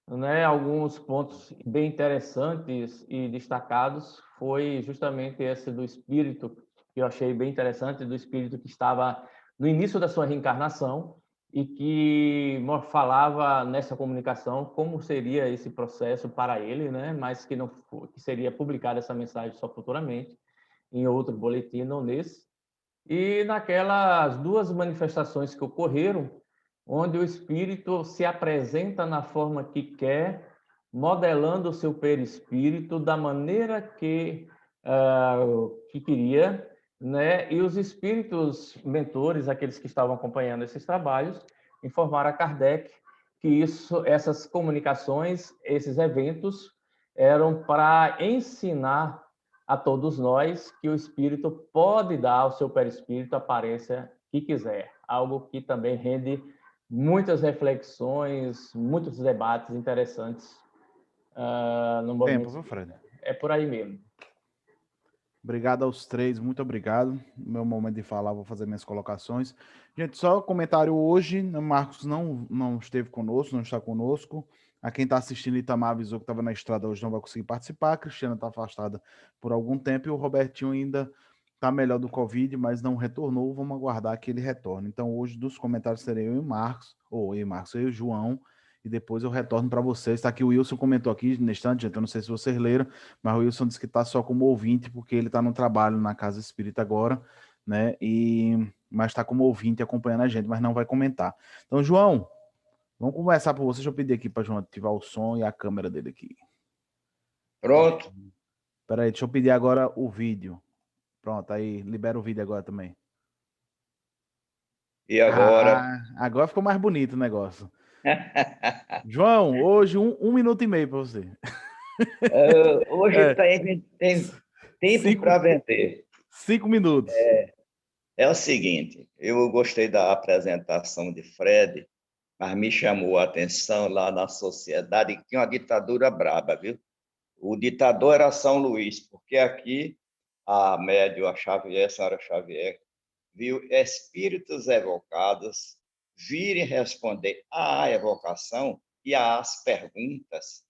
né, alguns pontos bem interessantes e destacados foi justamente esse do espírito, que eu achei bem interessante, do espírito que estava no início da sua reencarnação e que falava nessa comunicação como seria esse processo para ele, né, mas que não que seria publicada essa mensagem só futuramente em outro boletim, não nesse. E naquelas duas manifestações que ocorreram, onde o espírito se apresenta na forma que quer, modelando o seu perispírito da maneira que queria, né? E os espíritos mentores, aqueles que estavam acompanhando esses trabalhos, informaram a Kardec que essas comunicações, esses eventos, eram para ensinar a todos nós que o espírito pode dar ao seu perispírito a aparência que quiser, algo que também rende muitas reflexões, muitos debates interessantes no Tempo, movimento viu, espírita. Fred? É por aí mesmo. Obrigado aos três, muito obrigado. Meu momento de falar, vou fazer minhas colocações. Gente, só comentário hoje, o Marcos não esteve conosco, não está conosco. A quem está assistindo, Itamar avisou que estava na estrada hoje, não vai conseguir participar. A Cristiana está afastada por algum tempo e o Robertinho ainda está melhor do Covid, mas não retornou. Vamos aguardar que ele retorne. Então, hoje, dos comentários, serei eu e o Marcos, ou eu e o João, e depois eu retorno para vocês. Está aqui o Wilson comentou aqui neste instante, gente, eu não sei se vocês leram, mas o Wilson disse que está só como ouvinte, porque ele está no trabalho na Casa Espírita agora, né? Mas está como ouvinte acompanhando a gente, mas não vai comentar. Então, João, vamos conversar por você. Deixa eu pedir aqui para João ativar o som e a câmera dele aqui. Pronto. Espera aí, deixa eu pedir agora o vídeo. Pronto, aí libera o vídeo agora também. E agora? Agora ficou mais bonito o negócio. João, hoje um minuto e meio para você. Hoje tem tempo para vender. 5 minutos. É o seguinte, eu gostei da apresentação de Fred, mas me chamou a atenção lá na sociedade que tinha uma ditadura braba, viu? O ditador era São Luís, porque aqui a médium, a senhora Xavier, viu espíritos evocados virem responder à evocação e às perguntas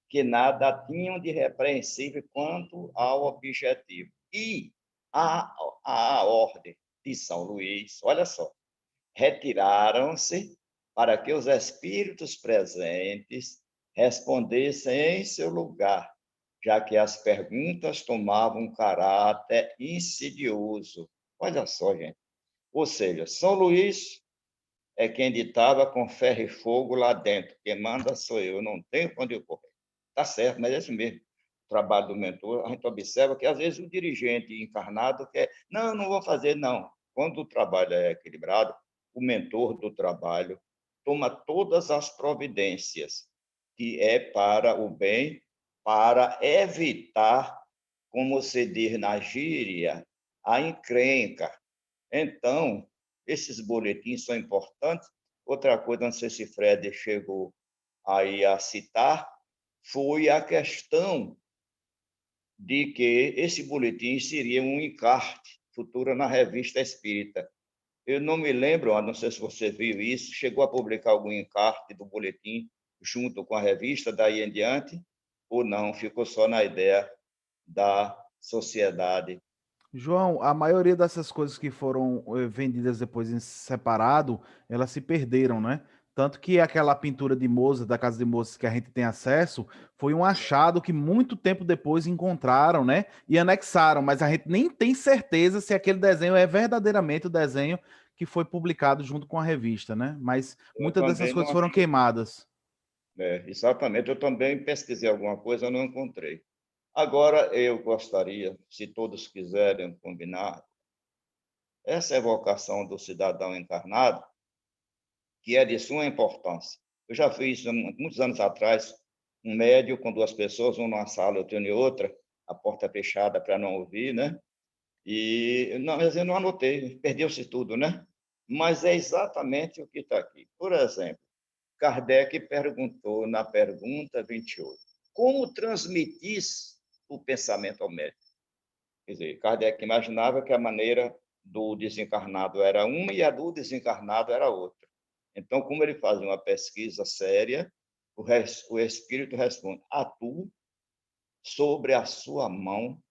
que nada tinham de repreensível quanto ao objetivo. E a ordem de São Luís, olha só, retiraram-se para que os espíritos presentes respondessem em seu lugar, já que as perguntas tomavam um caráter insidioso. Olha só, gente. Ou seja, São Luís é quem ditava com ferro e fogo lá dentro. Quem manda sou eu, não tenho para onde eu correr. Está certo, mas é isso mesmo. O trabalho do mentor, a gente observa que, às vezes, o dirigente encarnado quer, não vou fazer, não. Quando o trabalho é equilibrado, o mentor do trabalho toma todas as providências, que é para o bem, para evitar, como se diz na gíria, a encrenca. Então, esses boletins são importantes. Outra coisa, não sei se Fred chegou aí a citar, foi a questão de que esse boletim seria um encarte futuro na Revista Espírita. Eu não me lembro, não sei se você viu isso, chegou a publicar algum encarte do boletim junto com a revista, daí em diante, ou não, ficou só na ideia da sociedade. João, a maioria dessas coisas que foram vendidas depois em separado, elas se perderam, né? Tanto que aquela pintura de Mozart, da Casa de Mozart, que a gente tem acesso, foi um achado que muito tempo depois encontraram, né? E anexaram, mas a gente nem tem certeza se aquele desenho é verdadeiramente o desenho que foi publicado junto com a revista, né? Mas Eu muitas dessas também coisas não foram achei. queimadas. Exatamente, eu também pesquisei alguma coisa, eu não encontrei. Agora, eu gostaria, se todos quiserem combinar, essa evocação do cidadão encarnado, que é de suma importância. Eu já fiz, muitos anos atrás, um médio com duas pessoas, um numa sala, outro em outra, a porta fechada para não ouvir, né? E não, mas eu não anotei, perdeu-se tudo, né? Mas é exatamente o que está aqui. Por exemplo, Kardec perguntou na pergunta 28, como transmitir o pensamento ao médico? Quer dizer, Kardec imaginava que a maneira do desencarnado era uma e a do desencarnado era outra. Então, como ele fazia uma pesquisa séria, O espírito responde: atuo sobre a sua mão,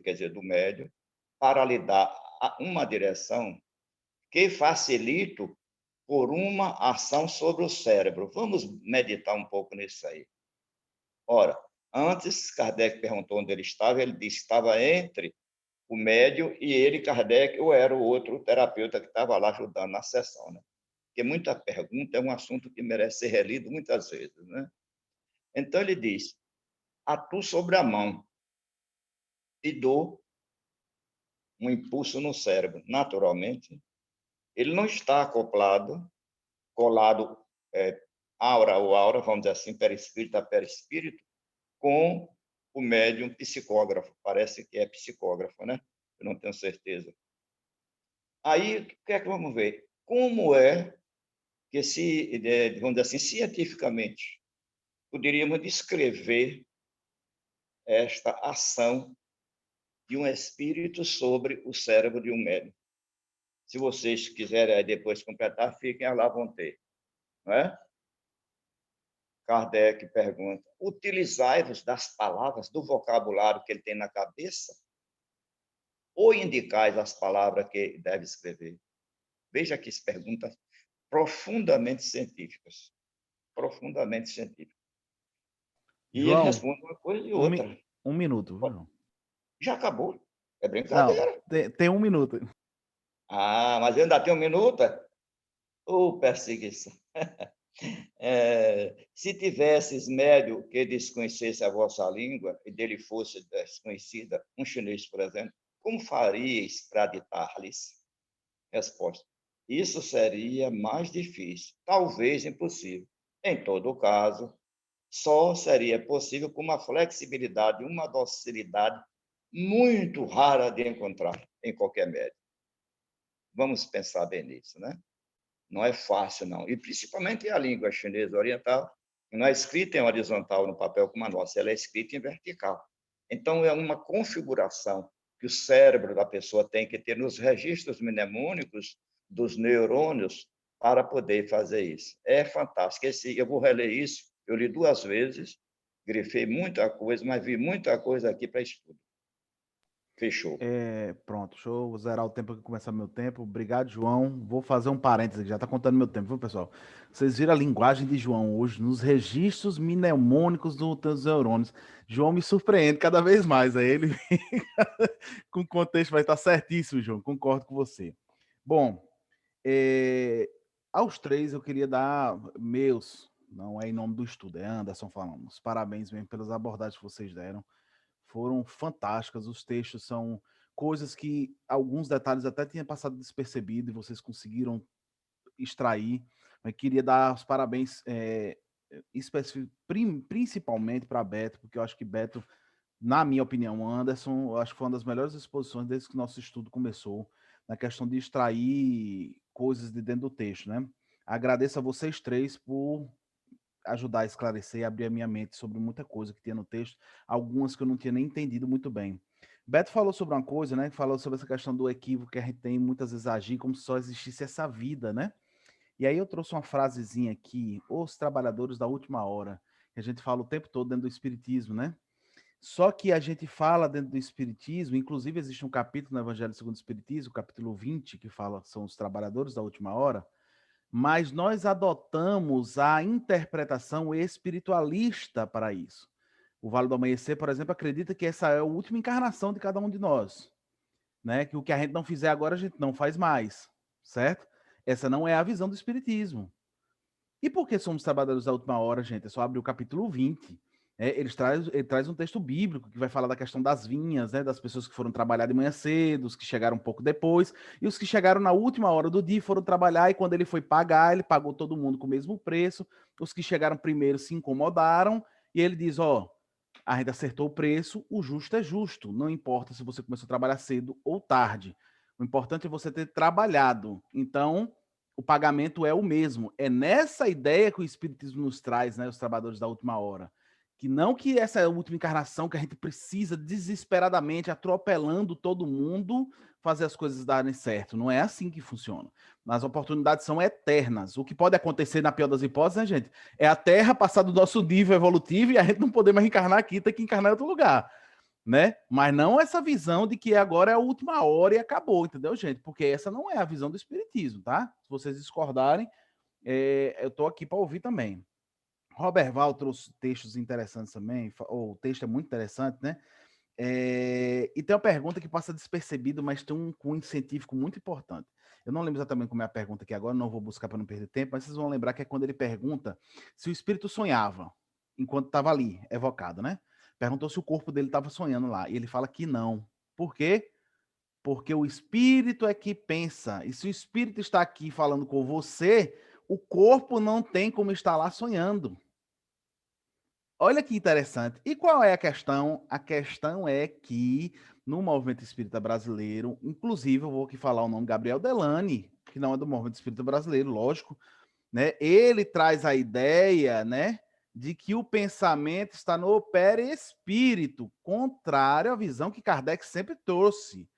quer dizer, do médium, para lhe dar uma direção que facilito por uma ação sobre o cérebro. Vamos meditar um pouco nisso aí. Ora, antes, Kardec perguntou onde ele disse que estava entre o médium e ele, Kardec, ou era o outro terapeuta que estava lá ajudando na sessão, né? Porque muita pergunta é um assunto que merece ser relido muitas vezes, né? Então ele diz: atuo sobre a mão e dou um impulso no cérebro. Naturalmente, ele não está colado, aura ou aura, vamos dizer assim, perispírito a perispírito, com o médium psicógrafo. Parece que é psicógrafo, né? Eu não tenho certeza. Aí, o que é que vamos ver? Como é que, vamos dizer assim, cientificamente, poderíamos descrever esta ação de um espírito sobre o cérebro de um médium? Se vocês quiserem aí depois completar, fiquem à vontade, não é? Kardec pergunta: utilizai-vos das palavras, do vocabulário que ele tem na cabeça, ou indicais as palavras que deve escrever? Veja que perguntas profundamente científicas. Profundamente científicas. E ele João, responde uma coisa e outra. um minuto, João. Já acabou. É Não, brincadeira. tem 1 minuto. Ah, mas eu ainda tenho 1 minuto? Perseguição. Se tivesses médio que desconhecesse a vossa língua e dele fosse desconhecida, um chinês, por exemplo, como faríeis para ditar-lhes? Resposta: isso seria mais difícil, talvez impossível. Em todo caso, só seria possível com uma flexibilidade, uma docilidade muito rara de encontrar em qualquer médium. Vamos pensar bem nisso, né? Não é fácil, não. E principalmente a língua chinesa oriental, que não é escrita em horizontal no papel como a nossa, ela é escrita em vertical. Então, é uma configuração que o cérebro da pessoa tem que ter nos registros mnemônicos dos neurônios para poder fazer isso. É fantástico. Eu vou reler isso, eu li 2 vezes, grifei muita coisa, mas vi muita coisa aqui para estudo. Fechou. Pronto, deixa eu zerar o tempo aqui, começar meu tempo. Obrigado, João. Vou fazer um parênteses aqui, já está contando meu tempo, viu, pessoal? Vocês viram a linguagem de João hoje nos registros mnemônicos dos neurônios. João me surpreende cada vez mais. Aí ele com o contexto vai estar certíssimo, João. Concordo com você. Bom, aos 3 eu queria dar não é em nome do estudo, é Anderson falando. Os parabéns mesmo pelas abordagens que vocês deram. Foram fantásticas. Os textos são coisas que alguns detalhes até tinha passado despercebido e vocês conseguiram extrair. Eu queria dar os parabéns principalmente para Beto, porque eu acho que Beto, na minha opinião, Anderson, eu acho que foi uma das melhores exposições desde que o nosso estudo começou, na questão de extrair coisas de dentro do texto, né? Agradeço a vocês 3 por ajudar a esclarecer e abrir a minha mente sobre muita coisa que tinha no texto, algumas que eu não tinha nem entendido muito bem. Beto falou sobre uma coisa, né? Falou sobre essa questão do equívoco que a gente tem muitas vezes agir como se só existisse essa vida, né? E aí eu trouxe uma frasezinha aqui, os trabalhadores da última hora, que a gente fala o tempo todo dentro do espiritismo, né? Só que a gente fala dentro do espiritismo, inclusive existe um capítulo no Evangelho segundo o Espiritismo, capítulo 20, que fala são os trabalhadores da última hora, mas nós adotamos a interpretação espiritualista para isso. O Vale do Amanhecer, por exemplo, acredita que essa é a última encarnação de cada um de nós, né? Que o que a gente não fizer agora, a gente não faz mais, certo? Essa não é a visão do espiritismo. E por que somos trabalhadores da última hora, gente? É só abrir o capítulo 20. Ele traz um texto bíblico que vai falar da questão das vinhas, né, das pessoas que foram trabalhar de manhã cedo, os que chegaram um pouco depois, e os que chegaram na última hora do dia foram trabalhar, e quando ele foi pagar, ele pagou todo mundo com o mesmo preço. Os que chegaram primeiro se incomodaram, e ele diz, a gente acertou o preço, o justo é justo, não importa se você começou a trabalhar cedo ou tarde. O importante é você ter trabalhado. Então, o pagamento é o mesmo. É nessa ideia que o Espiritismo nos traz, né, os trabalhadores da última hora. Que não que essa é a última encarnação que a gente precisa desesperadamente, atropelando todo mundo, fazer as coisas darem certo. Não é assim que funciona. As oportunidades são eternas. O que pode acontecer, na pior das hipóteses, né, gente? É a Terra passar do nosso nível evolutivo e a gente não poder mais encarnar aqui, ter que encarnar em outro lugar, né? Mas não essa visão de que agora é a última hora e acabou, entendeu, gente? Porque essa não é a visão do espiritismo, tá? Se vocês discordarem, eu tô aqui para ouvir também. Robert Val trouxe textos interessantes também, o texto é muito interessante, né? E tem uma pergunta que passa despercebido, mas tem um cunho científico muito importante. Eu não lembro exatamente como é a pergunta aqui agora, não vou buscar para não perder tempo, mas vocês vão lembrar que é quando ele pergunta se o espírito sonhava enquanto estava ali, evocado, né? Perguntou se o corpo dele estava sonhando lá, e ele fala que não. Por quê? Porque o espírito é que pensa, e se o espírito está aqui falando com você, o corpo não tem como estar lá sonhando. Olha que interessante. E qual é a questão? A questão é que no movimento espírita brasileiro, inclusive eu vou aqui falar o nome Gabriel Delany, que não é do movimento espírita brasileiro, lógico, né? Ele traz a ideia, né, de que o pensamento está no perispírito, contrário à visão que Kardec sempre trouxe.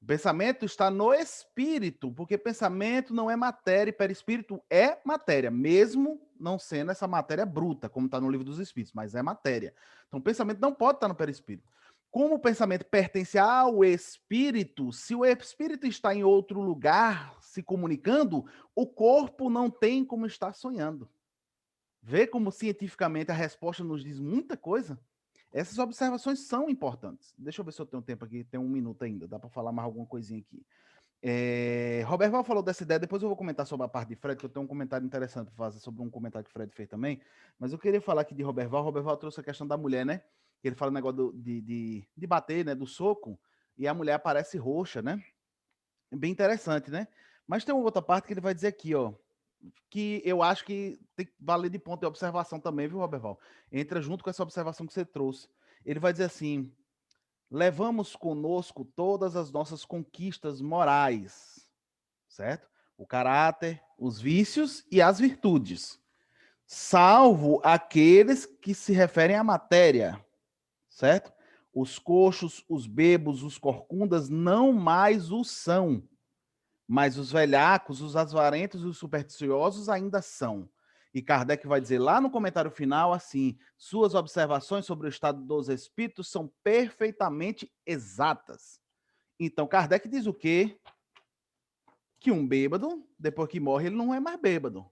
O pensamento está no espírito, porque pensamento não é matéria e perispírito é matéria, mesmo não sendo essa matéria bruta, como está no Livro dos Espíritos, mas é matéria. Então, o pensamento não pode estar no perispírito. Como o pensamento pertence ao espírito, se o espírito está em outro lugar se comunicando, o corpo não tem como estar sonhando. Vê como cientificamente a resposta nos diz muita coisa? Essas observações são importantes. Deixa eu ver se eu tenho tempo aqui, tem 1 minuto ainda, dá para falar mais alguma coisinha aqui. Robert Val falou dessa ideia, depois eu vou comentar sobre a parte de Fred, que eu tenho um comentário interessante para fazer sobre um comentário que Fred fez também, mas eu queria falar aqui de Robert Val trouxe a questão da mulher, né? Que ele fala o negócio de bater, né? Do soco, e a mulher aparece roxa, né? Bem interessante, né? Mas tem uma outra parte que ele vai dizer aqui, ó, que eu acho que tem que valer de ponto de observação também, viu, Roberval? Entra junto com essa observação que você trouxe. Ele vai dizer assim: levamos conosco todas as nossas conquistas morais, certo? O caráter, os vícios e as virtudes, salvo aqueles que se referem à matéria, certo? Os coxos, os bebos, os corcundas não mais o são, mas os velhacos, os avarentos e os supersticiosos ainda são. E Kardec vai dizer lá no comentário final assim: suas observações sobre o estado dos espíritos são perfeitamente exatas. Então Kardec diz o quê? Que um bêbado, depois que morre, ele não é mais bêbado.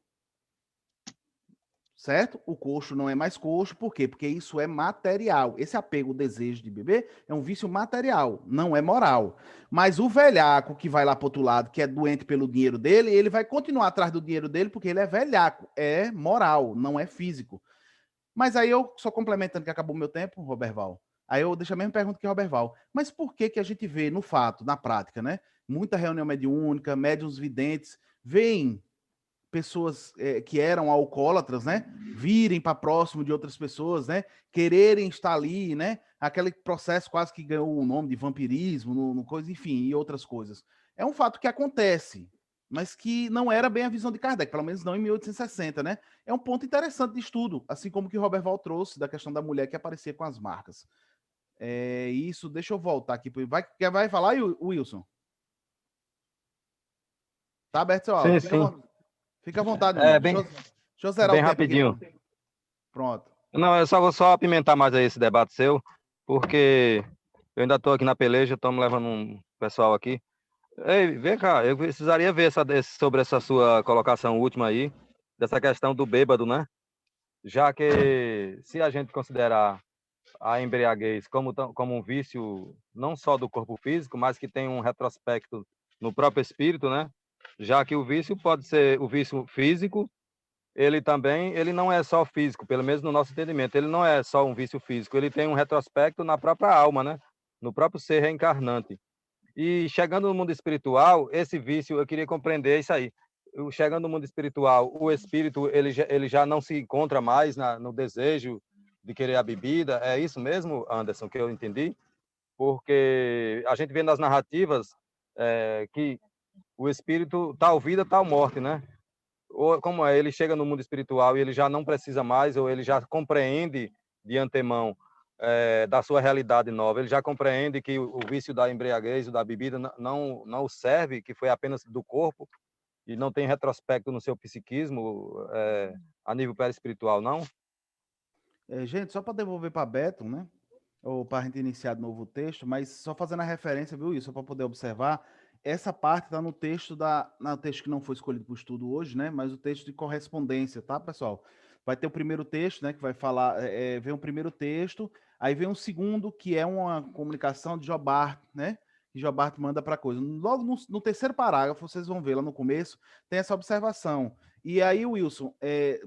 Certo? O coxo não é mais coxo, por quê? Porque isso é material. Esse apego, o desejo de beber, é um vício material, não é moral. Mas o velhaco que vai lá para outro lado, que é doente pelo dinheiro dele, ele vai continuar atrás do dinheiro dele porque ele é velhaco, é moral, não é físico. Mas aí eu, só complementando que acabou o meu tempo, Roberval, aí eu deixo a mesma pergunta que Roberval. Mas por que a gente vê no fato, na prática, né? Muita reunião mediúnica, médiuns videntes, veem pessoas que eram alcoólatras, né, virem para próximo de outras pessoas, né, quererem estar ali, né, aquele processo quase que ganhou o nome de vampirismo, no coisa, enfim, e outras coisas. É um fato que acontece, mas que não era bem a visão de Kardec, pelo menos não em 1860, né? É um ponto interessante de estudo, assim como que Robert Val trouxe da questão da mulher que aparecia com as marcas. Isso, deixa eu voltar aqui. Vai falar, Wilson? Tá aberto seu áudio. Sim, sim. Fica à vontade, meu irmão. Bem, Deixa eu zerar bem o tempo rapidinho. aqui. Pronto. Não, eu só vou apimentar mais aí esse debate seu, porque eu ainda estou aqui na peleja, estamos levando um pessoal aqui. Ei, vem cá, eu precisaria ver sobre essa sua colocação última aí, dessa questão do bêbado, né? Já que se a gente considerar a embriaguez como um vício não só do corpo físico, mas que tem um retrospecto no próprio espírito, né? Já que o vício pode ser o vício físico, ele não é só físico, pelo menos no nosso entendimento, ele não é só um vício físico, ele tem um retrospecto na própria alma, né? No próprio ser reencarnante. E chegando no mundo espiritual, esse vício, eu queria compreender isso aí. Chegando no mundo espiritual, o espírito ele já não se encontra mais no desejo de querer a bebida. É isso mesmo, Anderson, que eu entendi? Porque a gente vê nas narrativas que o espírito, tal vida, tal morte, né? Ou como ele chega no mundo espiritual e ele já não precisa mais, ou ele já compreende de antemão da sua realidade nova. Ele já compreende que o vício da embriaguez ou da bebida não serve, que foi apenas do corpo e não tem retrospecto no seu psiquismo a nível perispiritual, não? Gente, só para devolver para Beto, né? Ou para a gente iniciar de novo o texto, mas só fazendo a referência, viu, isso, para poder observar, essa parte está no texto no texto que não foi escolhido para o estudo hoje, né? Mas o texto de correspondência, tá, pessoal? Vai ter o primeiro texto, né? Que vai falar, vem um primeiro texto, aí vem um segundo, que é uma comunicação de Jobart, né? Que Jobart manda para coisa. Logo no terceiro parágrafo, vocês vão ver lá no começo, tem essa observação. E aí, Wilson,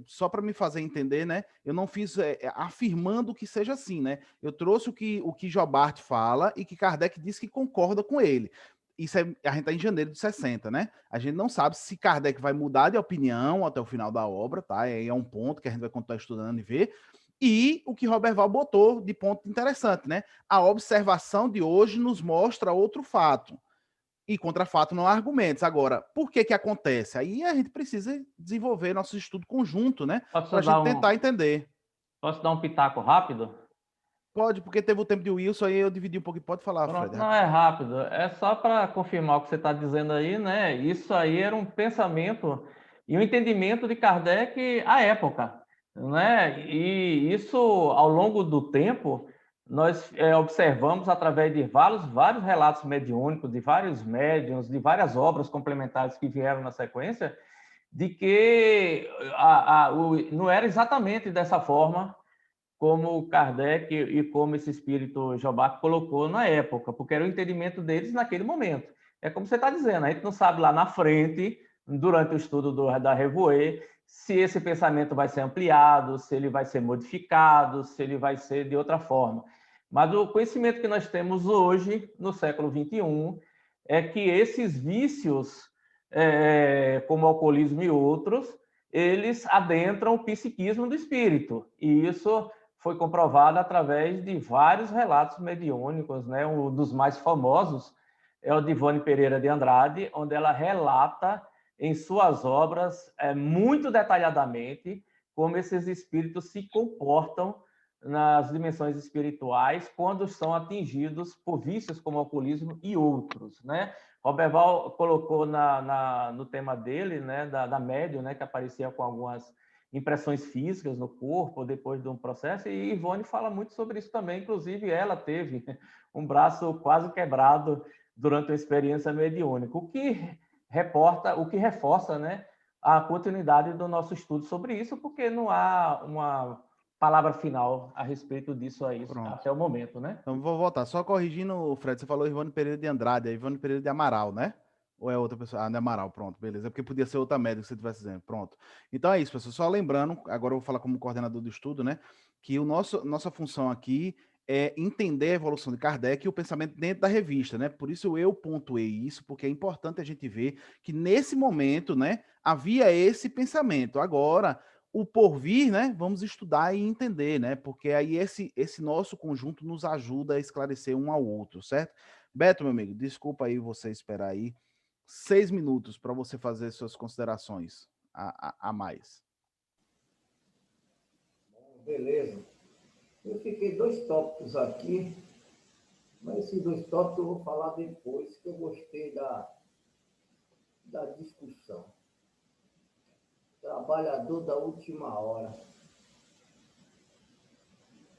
só para me fazer entender, né? Eu não fiz afirmando que seja assim, né? Eu trouxe o que Jobart fala e que Kardec disse que concorda com ele. Isso a gente está em janeiro de 60, né? A gente não sabe se Kardec vai mudar de opinião até o final da obra, tá? É um ponto que a gente vai continuar estudando e ver. E o que Roberval botou de ponto interessante, né? A observação de hoje nos mostra outro fato. E contra fato não há argumentos. Agora, por que que acontece? Aí a gente precisa desenvolver nosso estudo conjunto, né? Para a gente tentar entender. Posso dar um pitaco rápido? Pode, porque teve o tempo de Wilson, aí eu dividi um pouquinho. Pode falar, Pronto, Fred. não é rápido. É só para confirmar o que você está dizendo aí, né? Isso aí era um pensamento e um entendimento de Kardec à época, né? E isso, ao longo do tempo, nós observamos através de vários relatos mediúnicos, de vários médiuns, de várias obras complementares que vieram na sequência, de que não era exatamente dessa forma como Kardec e como esse espírito Jobart colocou na época, porque era o entendimento deles naquele momento. É como você está dizendo, a gente não sabe lá na frente, durante o estudo da Revoer, se esse pensamento vai ser ampliado, se ele vai ser modificado, se ele vai ser de outra forma. Mas o conhecimento que nós temos hoje, no século XXI, é que esses vícios, como o alcoolismo e outros, eles adentram o psiquismo do espírito. E isso foi comprovado através de vários relatos mediúnicos, né? Um dos mais famosos é o de Ivone Pereira de Andrade, onde ela relata em suas obras muito detalhadamente como esses espíritos se comportam nas dimensões espirituais quando são atingidos por vícios como alcoolismo e outros, né? Roberval colocou no tema dele, né, da médium, né, que aparecia com algumas impressões físicas no corpo depois de um processo, e Ivone fala muito sobre isso também, inclusive ela teve um braço quase quebrado durante uma experiência mediúnica, o que reforça, né, a continuidade do nosso estudo sobre isso, porque não há uma palavra final a respeito disso aí até o momento, né? Então vou voltar. Só corrigindo, Fred, você falou Ivone Pereira de Andrade, é Ivone Pereira de Amaral, né? Ou é outra pessoa? Ah, não é Amaral, pronto, beleza. É porque podia ser outra médica que você estivesse dizendo. Pronto. Então é isso, pessoal. Só lembrando, agora eu vou falar como coordenador do estudo, né? Que nossa função aqui é entender a evolução de Kardec e o pensamento dentro da revista, né? Por isso eu pontuei isso, porque é importante a gente ver que nesse momento, né, havia esse pensamento. Agora, o porvir, né? Vamos estudar e entender, né? Porque aí esse nosso conjunto nos ajuda a esclarecer um ao outro, certo? Beto, meu amigo, desculpa aí você esperar aí 6 minutos para você fazer suas considerações a mais. Beleza. Eu fiquei 2 tópicos aqui, mas esses 2 tópicos eu vou falar depois, que eu gostei da discussão. Trabalhador da última hora.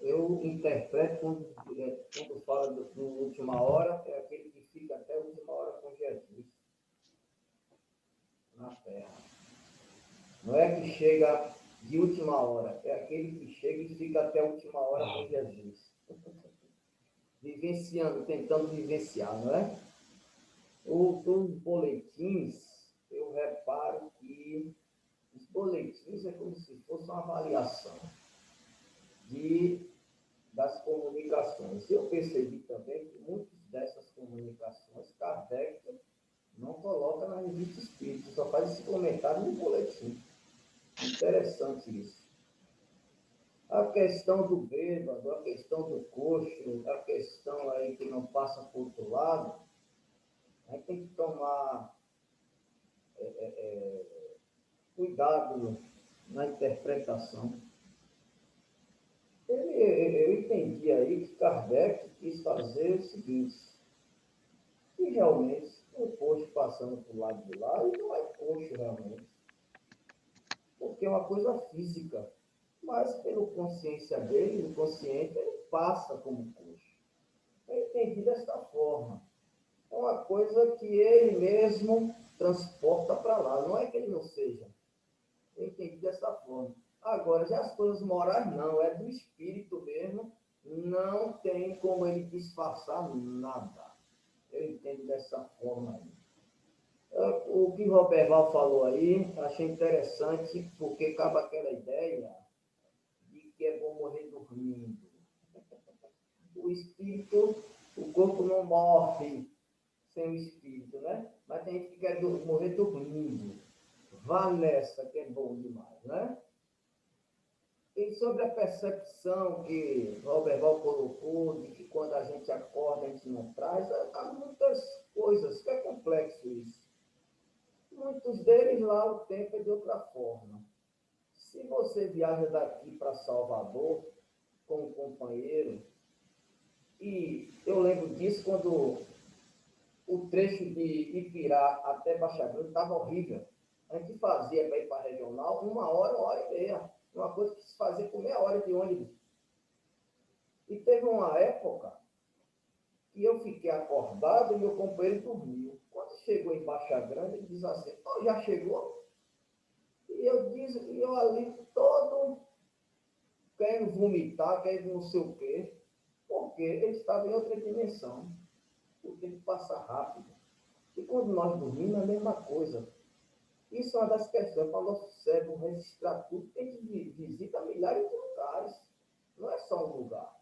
Eu interpreto quando fala do última hora, é aquele que fica até a última hora com Jesus na terra. Não é que chega de última hora, é aquele que chega e fica até a última hora com Jesus. Vivenciando, tentando vivenciar, não é? Os boletins, eu reparo que os boletins é como se fosse uma avaliação das comunicações. Eu percebi também que muitas dessas comunicações, Kardec não coloca na revista Espírita, só faz esse comentário no boletim. Interessante isso. A questão do bêbado, a questão do coxo, a questão aí que não passa por outro lado, a gente tem que tomar cuidado na interpretação. Eu entendi aí que Kardec quis fazer o seguinte, e realmente, o coxo passando para o lado de lá, ele não é coxo realmente, porque é uma coisa física, mas pela consciência dele, no consciente, ele passa como coxo. Eu entendi dessa forma. É uma coisa que ele mesmo transporta para lá, não é que ele não seja. Eu entendi dessa forma. Agora, já as coisas morais, não, é do espírito mesmo, não tem como ele disfarçar nada. Eu entendo dessa forma aí. O que o Roberval falou aí, achei interessante, porque cabe aquela ideia de que é bom morrer dormindo. O espírito, o corpo não morre sem o espírito, né? Mas tem gente que quer morrer dormindo. Vá nessa, que é bom demais, né? E sobre a percepção que Robert Val colocou, de que quando a gente acorda, a gente não traz, há muitas coisas, que é complexo isso. Muitos deles lá o tempo é de outra forma. Se você viaja daqui para Salvador com um companheiro, e eu lembro disso quando o trecho de Ipirá até Baixa Grande estava horrível. A gente fazia para ir para a regional 1 hora e meia. Uma coisa que se fazia com meia hora de ônibus. E teve uma época que eu fiquei acordado e meu companheiro dormiu. Quando chegou em Baixa Grande, ele diz assim, oh, já chegou? E eu ali todo querendo vomitar, querendo não sei o quê, porque ele estava em outra dimensão. O tempo passa rápido. E quando nós dormimos, é a mesma coisa. Isso é uma das questões para o nosso cérebro registrar tudo. Tem que visitar milhares de lugares. Não é só um lugar.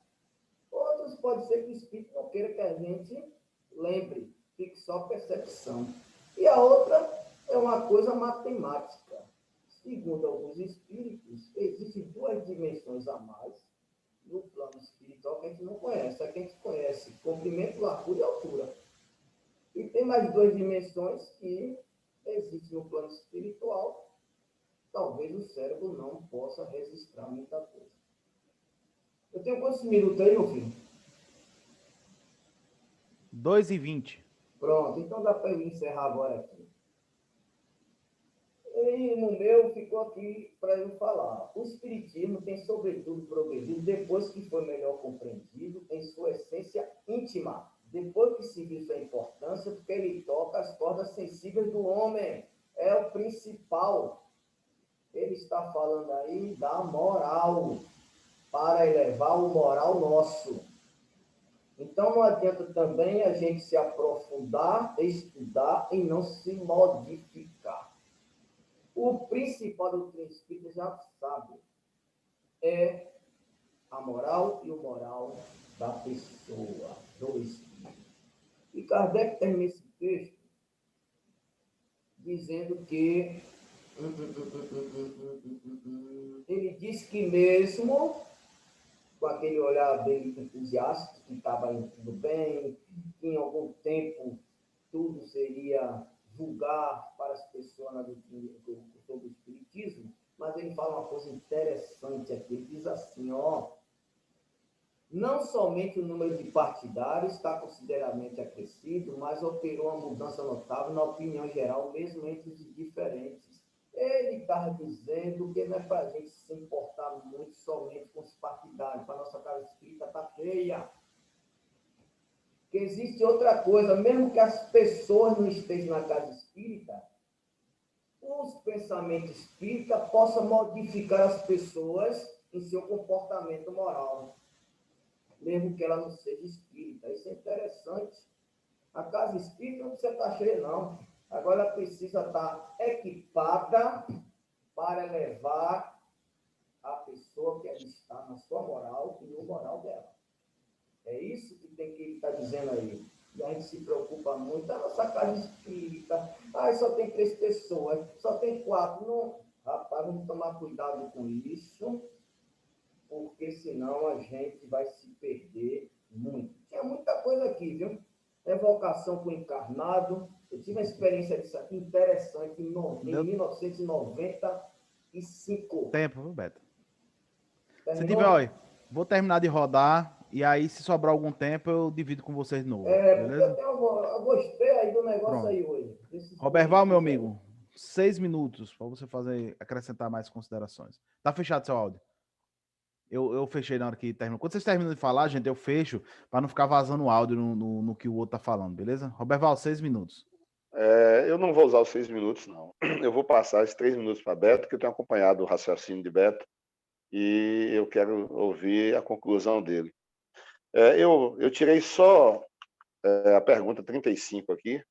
Outros pode ser que o espírito não queira que a gente lembre, fique só percepção. E a outra é uma coisa matemática. Segundo alguns espíritos, existem 2 dimensões a mais no plano espiritual que a gente não conhece. A que a gente conhece comprimento, largura e altura. E tem mais 2 dimensões que existem no plano espiritual. Talvez o cérebro não possa registrar muita coisa. Eu tenho quantos minutos aí, meu filho? 2h20. Pronto, então dá para eu encerrar agora aqui. E no meu ficou aqui para eu falar. O Espiritismo tem, sobretudo, progredido depois que foi melhor compreendido em sua essência íntima. Depois que se viu sua importância, porque ele toca as cordas sensíveis do homem. É o principal. Ele está falando aí da moral, para elevar o moral nosso. Então, não adianta também a gente se aprofundar, estudar e não se modificar. O principal do doutrina espírita já sabe, é a moral e o moral da pessoa, do espírito. E Kardec termina esse texto dizendo que ele diz que mesmo com aquele olhar dele entusiasta, que estava indo tudo bem, que em algum tempo tudo seria vulgar para as pessoas na doutrina sobre o espiritismo, mas ele fala uma coisa interessante aqui, ele diz assim, ó, não somente o número de partidários está consideravelmente acrescido, mas operou uma mudança notável na opinião geral, mesmo entre os diferentes. Ele está dizendo que não é para a gente se importar muito somente com os partidários, para a nossa casa espírita está cheia. Que existe outra coisa, mesmo que as pessoas não estejam na casa espírita, os pensamentos espíritas possam modificar as pessoas em seu comportamento moral, mesmo que ela não seja espírita. Isso é interessante. A casa espírita não precisa estar cheia, não. Agora ela precisa estar equipada para elevar a pessoa que está na sua moral e no moral dela. É isso que tem que ele estar dizendo aí. E a gente se preocupa muito. A nossa casa espírita, só tem 3 pessoas, só tem 4. Não, rapaz, vamos tomar cuidado com isso, porque senão a gente vai se perder muito. Tinha muita coisa aqui, viu? Evocação com o encarnado. Eu tive uma experiência disso aqui interessante em 1995. Tempo, viu, Beto? Terminou? Se tiver, olha, Vou terminar de rodar e aí, se sobrar algum tempo, eu divido com vocês de novo. Porque Beleza? eu gostei aí do negócio Pronto. aí hoje. Roberval, meu amigo, 6 minutos para você acrescentar mais considerações. Tá fechado seu áudio? Eu fechei na hora que terminou. Quando vocês terminam de falar, gente, eu fecho para não ficar vazando o áudio no que o outro tá falando, beleza? Roberval, 6 minutos. Eu não vou usar os 6 minutos, não. Eu vou passar esses 3 minutos para Beto, que eu tenho acompanhado o raciocínio de Beto e eu quero ouvir a conclusão dele. Eu tirei só a pergunta 35 aqui,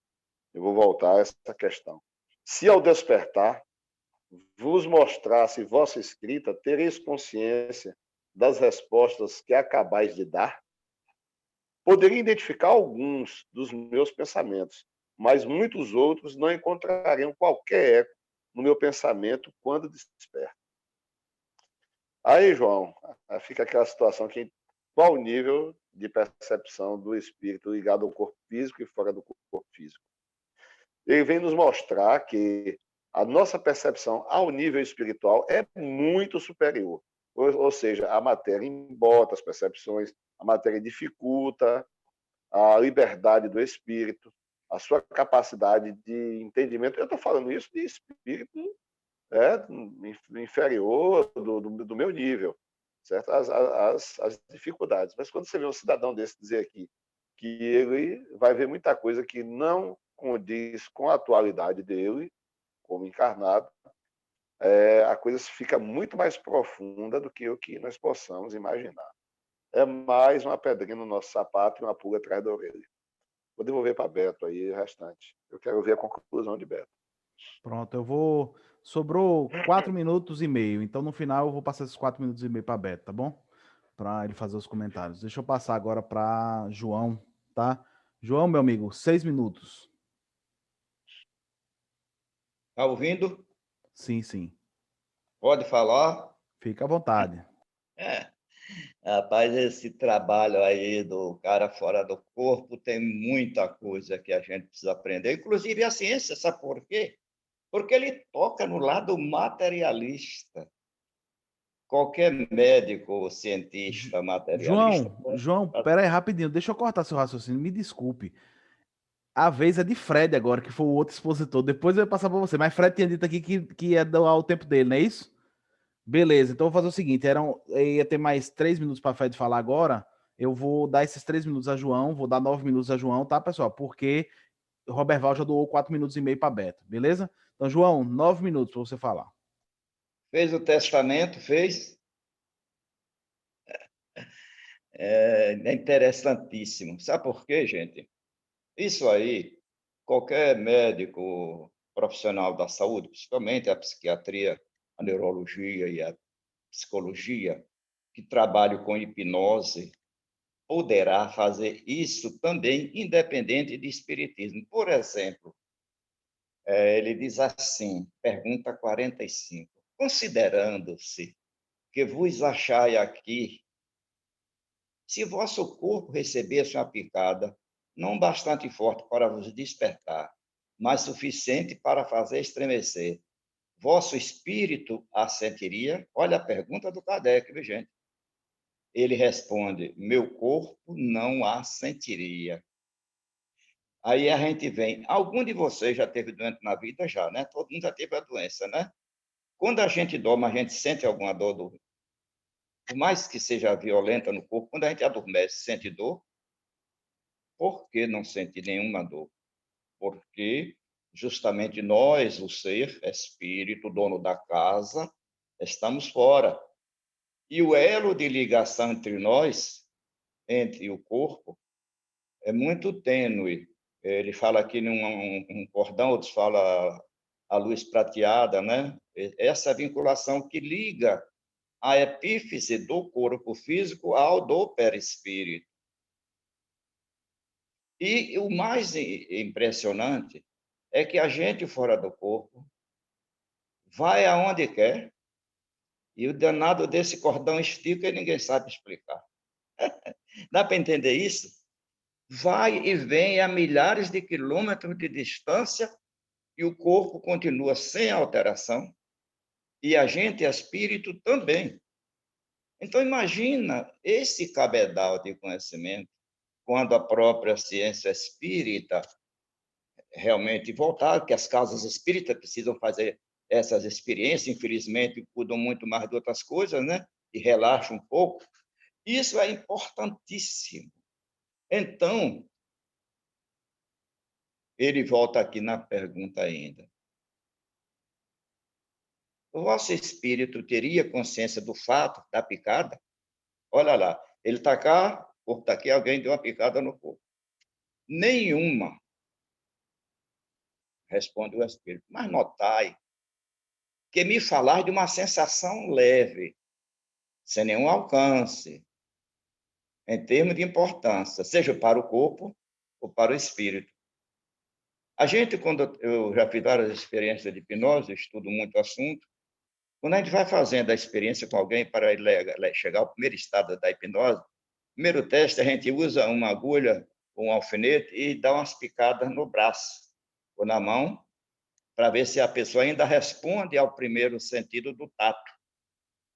eu vou voltar a essa questão. Se ao despertar vos mostrasse vossa escrita, tereis consciência das respostas que acabais de dar? Poderia identificar alguns dos meus pensamentos, mas muitos outros não encontrariam qualquer eco no meu pensamento quando desperto. Aí, João, fica aquela situação que qual o nível de percepção do espírito ligado ao corpo físico e fora do corpo físico? Ele vem nos mostrar que a nossa percepção ao nível espiritual é muito superior. Ou seja, a matéria embota as percepções, a matéria dificulta a liberdade do espírito, a sua capacidade de entendimento. Eu estou falando isso de espírito inferior do meu nível, certo? As dificuldades. Mas quando você vê um cidadão desse dizer aqui que ele vai ver muita coisa que não condiz com a atualidade dele, como encarnado, a coisa fica muito mais profunda do que o que nós possamos imaginar. É mais uma pedrinha no nosso sapato e uma pulga atrás da orelha. Vou devolver para Beto aí o restante. Eu quero ver a conclusão de Beto. Pronto, sobrou 4 minutos e meio, então no final eu vou passar esses 4 minutos e meio para Beto, tá bom? Para ele fazer os comentários. Deixa eu passar agora para João, tá? João, meu amigo, 6 minutos. Tá ouvindo? Sim. Pode falar? Fica à vontade. Rapaz, esse trabalho aí do cara fora do corpo tem muita coisa que a gente precisa aprender, inclusive a ciência, sabe por quê? Porque ele toca no lado materialista. Qualquer médico ou cientista materialista João, pera aí rapidinho, deixa eu cortar seu raciocínio, me desculpe. A vez é de Fred agora, que foi o outro expositor. Depois eu vou passar para você, mas Fred tinha dito aqui que ia doar o tempo dele, não é isso? Beleza, então eu vou fazer o seguinte: ia ter mais 3 minutos para Fred falar agora. Eu vou dar esses 3 minutos a João, vou dar 9 minutos a João, tá, pessoal? Porque o Roberval já doou 4 minutos e meio para Beto, beleza? Então, João, 9 minutos para você falar. Fez o testamento, fez? É interessantíssimo. Sabe por quê, gente? Isso aí, qualquer médico profissional da saúde, principalmente a psiquiatria, a neurologia e a psicologia, que trabalham com hipnose, poderá fazer isso também, independente de espiritismo. Por exemplo, ele diz assim, pergunta 45, considerando-se que vos achai aqui, se vosso corpo recebesse uma picada, não bastante forte para vos despertar, mas suficiente para fazer estremecer, vosso espírito a sentiria? Olha a pergunta do Kardec, viu, gente? Ele responde, meu corpo não a sentiria. Aí a gente vem, algum de vocês já teve doente na vida? Já, né? Todo mundo já teve a doença, né? Quando a gente dorme, a gente sente alguma dor, por mais que seja violenta no corpo, quando a gente adormece, sente dor? Por que não sente nenhuma dor? Porque justamente nós, o ser, espírito, dono da casa, estamos fora. E o elo de ligação entre nós, entre o corpo, é muito tênue. Ele fala aqui num cordão, outros falam a luz prateada, né? Essa vinculação que liga a epífise do corpo físico ao do perispírito. E o mais impressionante é que a gente fora do corpo vai aonde quer e o danado desse cordão estica e ninguém sabe explicar. Dá para entender isso? Vai e vem a milhares de quilômetros de distância e o corpo continua sem alteração e a gente, espírito, também. Então, imagina esse cabedal de conhecimento, quando a própria ciência espírita realmente voltar, que as casas espíritas precisam fazer essas experiências, infelizmente, cuidam muito mais de outras coisas, né? E relaxam um pouco. Isso é importantíssimo. Então, ele volta aqui na pergunta ainda. O vosso espírito teria consciência do fato da picada? Olha lá, ele está cá, o corpo está aqui, alguém deu uma picada no corpo. Nenhuma, responde o espírito. Mas notai que me falar de uma sensação leve, sem nenhum alcance, em termos de importância, seja para o corpo ou para o espírito. A gente, quando eu já fiz várias experiências de hipnose, estudo muito o assunto, quando a gente vai fazendo a experiência com alguém para chegar ao primeiro estado da hipnose, primeiro teste, a gente usa uma agulha ou um alfinete e dá umas picadas no braço ou na mão, para ver se a pessoa ainda responde ao primeiro sentido do tato.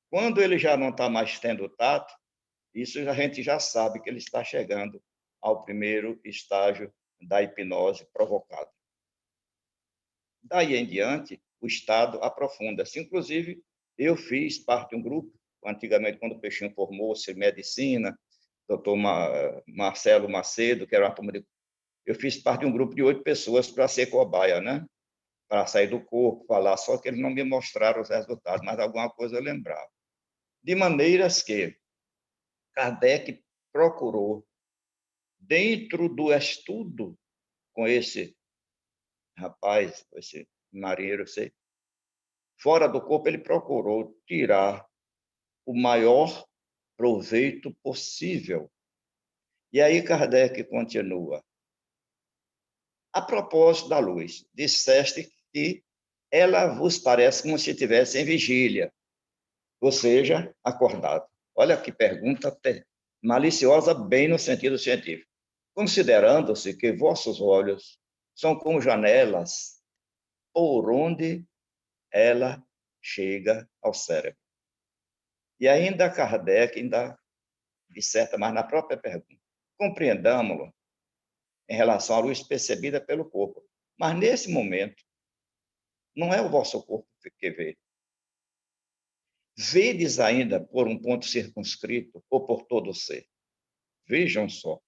Quando ele já não está mais tendo tato, isso a gente já sabe que ele está chegando ao primeiro estágio da hipnose provocada. Daí em diante, o estado aprofunda-se. Inclusive, eu fiz parte de um grupo, antigamente, quando o Peixinho formou-se em medicina, doutor Marcelo Macedo, que era uma turma de... Eu fiz parte de um grupo de 8 pessoas para ser cobaia, né? Para sair do corpo, falar, só que eles não me mostraram os resultados, mas alguma coisa eu lembrava. De maneiras que Kardec procurou, dentro do estudo com esse rapaz, esse marinheiro, fora do corpo, ele procurou tirar o maior proveito possível. E aí Kardec continua. A propósito da luz, disseste que ela vos parece como se estivesse em vigília, ou seja, acordado. Olha que pergunta maliciosa, bem no sentido científico. Considerando-se que vossos olhos são como janelas por onde ela chega ao cérebro. E ainda Kardec disserta, mas na própria pergunta, compreendamos-lo em relação à luz percebida pelo corpo. Mas, nesse momento, não é o vosso corpo que vê. Vedes ainda por um ponto circunscrito ou por todo o ser. Vejam só.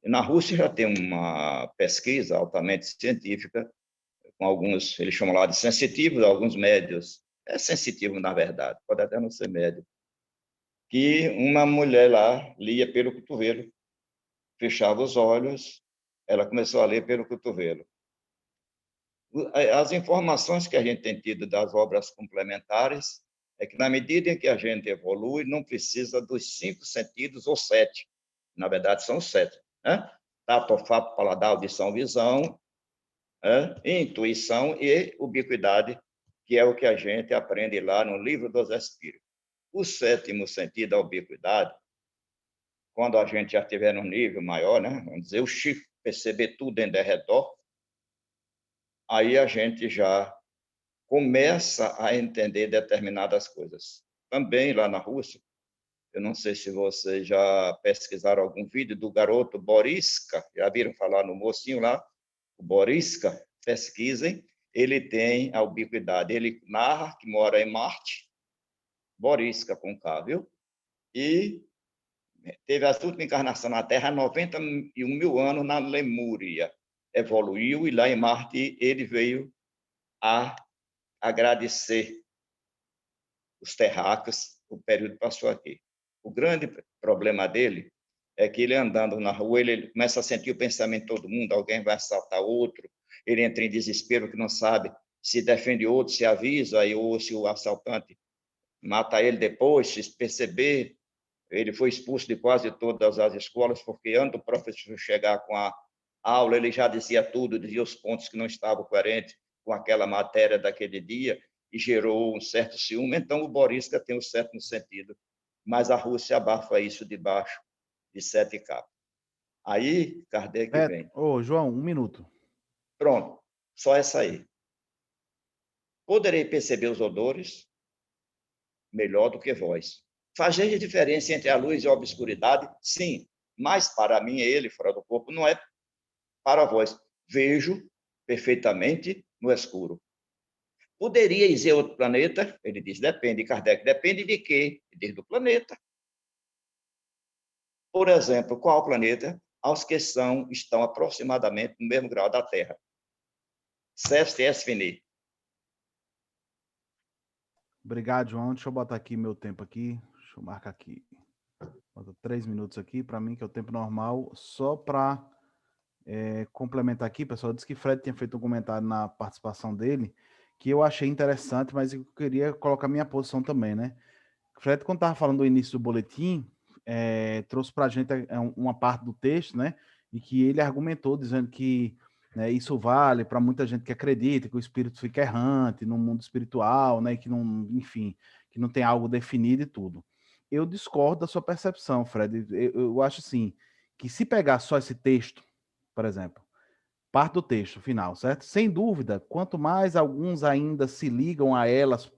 Na Rússia já tem uma pesquisa altamente científica, com alguns, eles chamam lá de sensitivos, alguns médios. É sensitivo, na verdade, pode até não ser médio. Que uma mulher lá lia pelo cotovelo, fechava os olhos, ela começou a ler pelo cotovelo. As informações que a gente tem tido das obras complementares é que, na medida em que a gente evolui, não precisa dos 5 sentidos ou 7. Na verdade, são 7. Né? Tato, olfato, paladar, audição, visão, intuição e ubiquidade, que é o que a gente aprende lá no Livro dos Espíritos. O 7º sentido, a ubiquidade, quando a gente já estiver num nível maior, né? Vamos dizer, o chifre, perceber tudo em derredor, aí a gente já começa a entender determinadas coisas. Também lá na Rússia, eu não sei se vocês já pesquisaram algum vídeo do garoto Boriska, já viram falar no mocinho lá? O Boriska, pesquisem, ele tem a ubiquidade, ele narra que mora em Marte, Boriska com K, viu? E teve a última encarnação na Terra há 91 mil anos na Lemúria. Evoluiu e lá em Marte ele veio a agradecer os terráqueos, o período que passou aqui. O grande problema dele é que ele andando na rua, ele começa a sentir o pensamento de todo mundo, alguém vai assaltar outro, ele entra em desespero que não sabe se defende outro, se avisa, ou se o assaltante mata ele depois, se perceber. Ele foi expulso de quase todas as escolas, porque antes do professor chegar com a aula, ele já dizia tudo, dizia os pontos que não estavam coerentes com aquela matéria daquele dia, e gerou um certo ciúme. Então, o Boriska tem o 7º sentido, mas a Rússia abafa isso debaixo de 7 capas. Aí, Kardec vem. João, 1 minuto. Pronto, só essa aí. Poderei perceber os odores melhor do que vós. Fazer a diferença entre a luz e a obscuridade, sim, mas para mim, ele, fora do corpo, não é para vós. Vejo perfeitamente no escuro. Poderia ir outro planeta? Ele diz, depende, Kardec, depende de quê? Ele diz do planeta. Por exemplo, qual planeta? Os que estão aproximadamente no mesmo grau da Terra. CSTS Fini. Obrigado, João. Deixa eu botar aqui meu tempo aqui. Deixa eu marcar aqui. Bota 3 minutos aqui para mim, que é o tempo normal. Só para complementar aqui, pessoal, disse que Fred tinha feito um comentário na participação dele, que eu achei interessante, mas eu queria colocar minha posição também, né? Fred, quando estava falando do início do boletim, trouxe para a gente uma parte do texto, né? E que ele argumentou dizendo que, né, isso vale para muita gente que acredita que o espírito fica errante no mundo espiritual, né? Que não, enfim, que não tem algo definido e tudo. Eu discordo da sua percepção, Fred. Eu acho assim, que se pegar só esse texto, por exemplo, parte do texto final, certo? Sem dúvida, quanto mais alguns ainda se ligam a elas,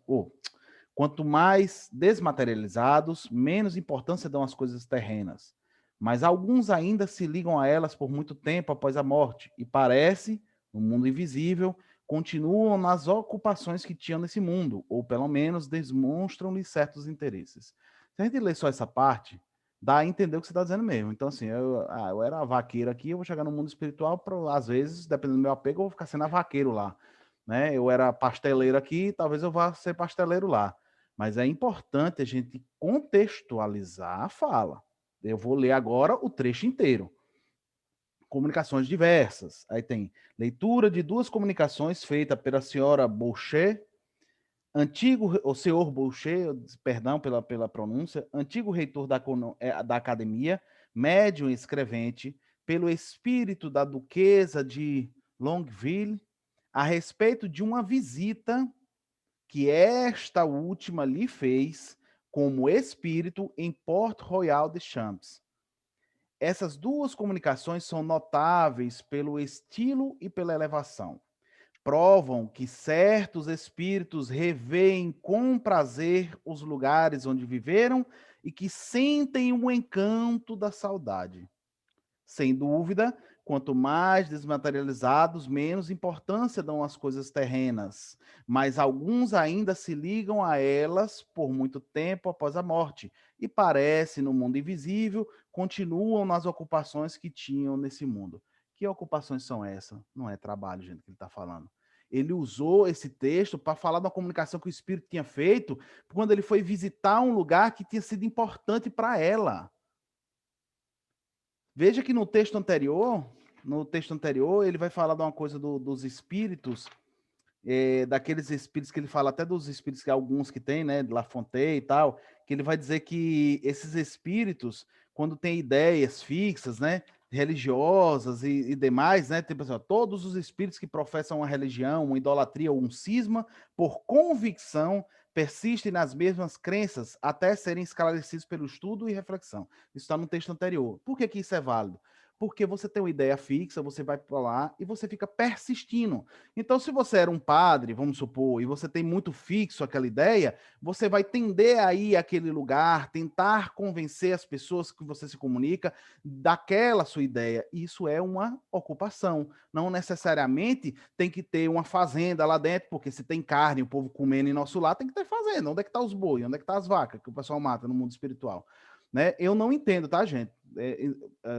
quanto mais desmaterializados, menos importância dão às coisas terrenas. Mas alguns ainda se ligam a elas por muito tempo após a morte e parece, no mundo invisível, continuam nas ocupações que tinham nesse mundo, ou pelo menos demonstram-lhe certos interesses. Se a gente ler só essa parte, dá a entender o que você está dizendo mesmo. Então, assim, eu era vaqueiro aqui, eu vou chegar no mundo espiritual, às vezes, dependendo do meu apego, eu vou ficar sendo vaqueiro lá. Né? Eu era pasteleiro aqui, talvez eu vá ser pasteleiro lá. Mas é importante a gente contextualizar a fala. Eu vou ler agora o trecho inteiro. Comunicações diversas. Aí tem leitura de 2 comunicações feitas pela senhora Boucher, o senhor Boucher, perdão pela pronúncia, antigo reitor da academia, médium e escrevente, pelo espírito da duquesa de Longueville, a respeito de uma visita que esta última lhe fez como espírito em Port Royal de Champs. Essas 2 comunicações são notáveis pelo estilo e pela elevação. Provam que certos espíritos revêem com prazer os lugares onde viveram e que sentem o encanto da saudade. Sem dúvida, quanto mais desmaterializados, menos importância dão às coisas terrenas, mas alguns ainda se ligam a elas por muito tempo após a morte e parece, no mundo invisível, continuam nas ocupações que tinham nesse mundo. Que ocupações são essas? Não é trabalho, gente, que ele está falando. Ele usou esse texto para falar da comunicação que o Espírito tinha feito quando ele foi visitar um lugar que tinha sido importante para ela. Veja que no texto anterior, ele vai falar de uma coisa dos espíritos, daqueles espíritos que ele fala, até dos espíritos que alguns que tem, né, de La Fontaine e tal, que ele vai dizer que esses espíritos, quando têm ideias fixas, né, religiosas e demais, né, tem pessoal, todos os espíritos que professam uma religião, uma idolatria ou um cisma, por convicção, persistem nas mesmas crenças até serem esclarecidos pelo estudo e reflexão. Isso está no texto anterior. Por que isso é válido? Porque você tem uma ideia fixa, você vai para lá e você fica persistindo. Então, se você era um padre, vamos supor, e você tem muito fixo aquela ideia, você vai tender a ir àquele lugar, tentar convencer as pessoas que você se comunica daquela sua ideia. Isso é uma ocupação. Não necessariamente tem que ter uma fazenda lá dentro, porque se tem carne, o povo comendo em nosso lar, tem que ter fazenda. Onde é que está os bois? Onde é que está as vacas que o pessoal mata no mundo espiritual? Né? Eu não entendo, tá, gente?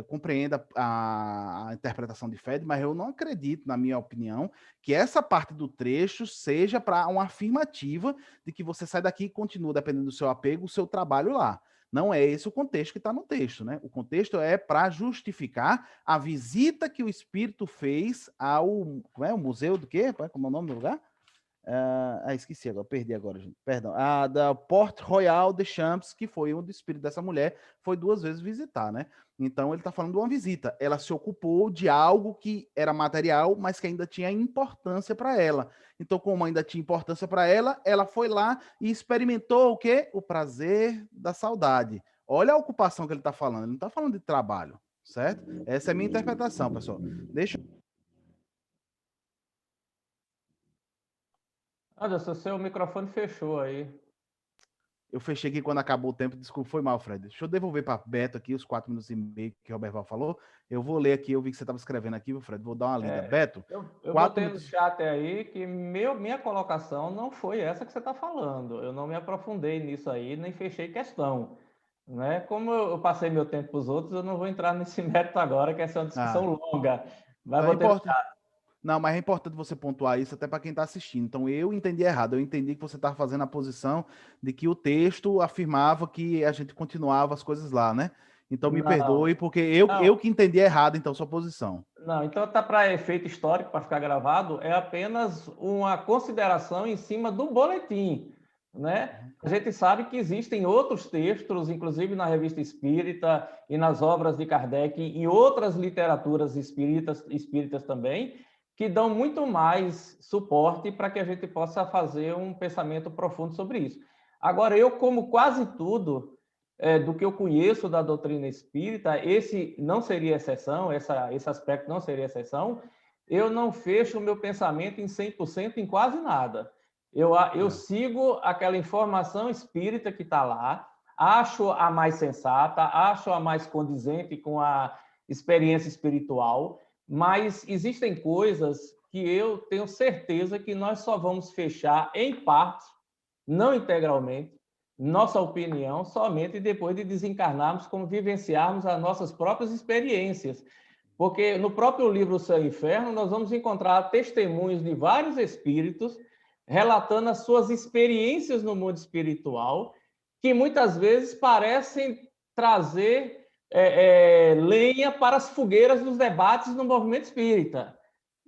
Compreenda a interpretação de Fred, mas eu não acredito, na minha opinião, que essa parte do trecho seja para uma afirmativa de que você sai daqui e continua, dependendo do seu apego, o seu trabalho lá. Não é esse o contexto que está no texto, né? O contexto é para justificar a visita que o espírito fez ao o museu do quê? Como é o nome do lugar? Esqueci agora, perdi agora, gente. Perdão. Da Port Royal de Champs, que foi onde o espírito dessa mulher foi 2 vezes visitar, né? Então ele está falando de uma visita. Ela se ocupou de algo que era material, mas que ainda tinha importância para ela. Então, como ainda tinha importância para ela, ela foi lá e experimentou o quê? O prazer da saudade. Olha a ocupação que ele está falando. Ele não está falando de trabalho, certo? Essa é a minha interpretação, pessoal. Deixa Anderson, seu microfone fechou aí. Eu fechei aqui quando acabou o tempo, desculpa, foi mal, Fred. Deixa eu devolver para Beto aqui os 4 minutos e meio que o Roberval falou. Eu vou ler aqui, eu vi que você estava escrevendo aqui, Fred, vou dar uma lida. Beto, Eu 4 botei no minutos... chat aí que minha colocação não foi essa que você está falando. Eu não me aprofundei nisso aí, nem fechei questão. Né? Como eu passei meu tempo para os outros, eu não vou entrar nesse mérito agora, que essa é uma discussão longa. Mas Não, botei no chat. Não, mas é importante você pontuar isso até para quem está assistindo. Então, eu entendi errado. Eu entendi que você estava fazendo a posição de que o texto afirmava que a gente continuava as coisas lá, né? Então, me perdoe, Não, porque eu não, que entendi errado, então, sua posição. não. Então, tá para efeito histórico, para ficar gravado, é apenas uma consideração em cima do boletim, né? A gente sabe que existem outros textos, inclusive na Revista Espírita e nas obras de Kardec, em outras literaturas espíritas também, que dão muito mais suporte para que a gente possa fazer um pensamento profundo sobre isso. Agora, eu, como quase tudo do que eu conheço da doutrina espírita, esse não seria exceção, esse aspecto não seria exceção, eu não fecho o meu pensamento em 100% em quase nada. Eu sigo aquela informação espírita que está lá, acho a mais sensata, acho a mais condizente com a experiência espiritual, mas existem coisas que eu tenho certeza que nós só vamos fechar em parte, não integralmente, nossa opinião somente depois de desencarnarmos, como vivenciarmos as nossas próprias experiências. Porque no próprio livro Céu e Inferno, nós vamos encontrar testemunhos de vários espíritos relatando as suas experiências no mundo espiritual, que muitas vezes parecem trazer lenha para as fogueiras dos debates no movimento espírita.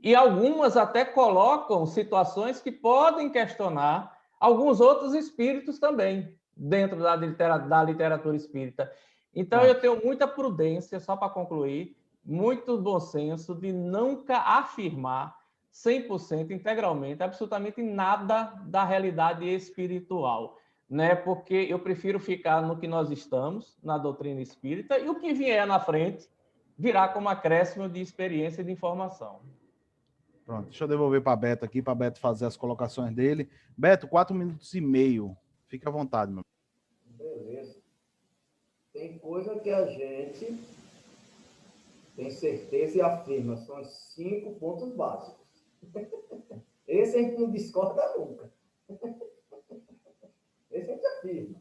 E algumas até colocam situações que podem questionar alguns outros espíritos também, dentro da literatura espírita. Então, eu tenho muita prudência, só para concluir, muito bom senso de nunca afirmar 100% integralmente, absolutamente nada da realidade espiritual, né? Porque eu prefiro ficar no que nós estamos, na doutrina espírita, e o que vier na frente virá como acréscimo de experiência e de informação. Pronto, deixa eu devolver para Beto aqui, para Beto fazer as colocações dele. Beto, 4 minutos e meio. Fique à vontade, meu. Beleza. Tem coisa que a gente tem certeza e afirma, são os 5 pontos básicos. Esse a gente não discorda nunca. Esse a gente afirma.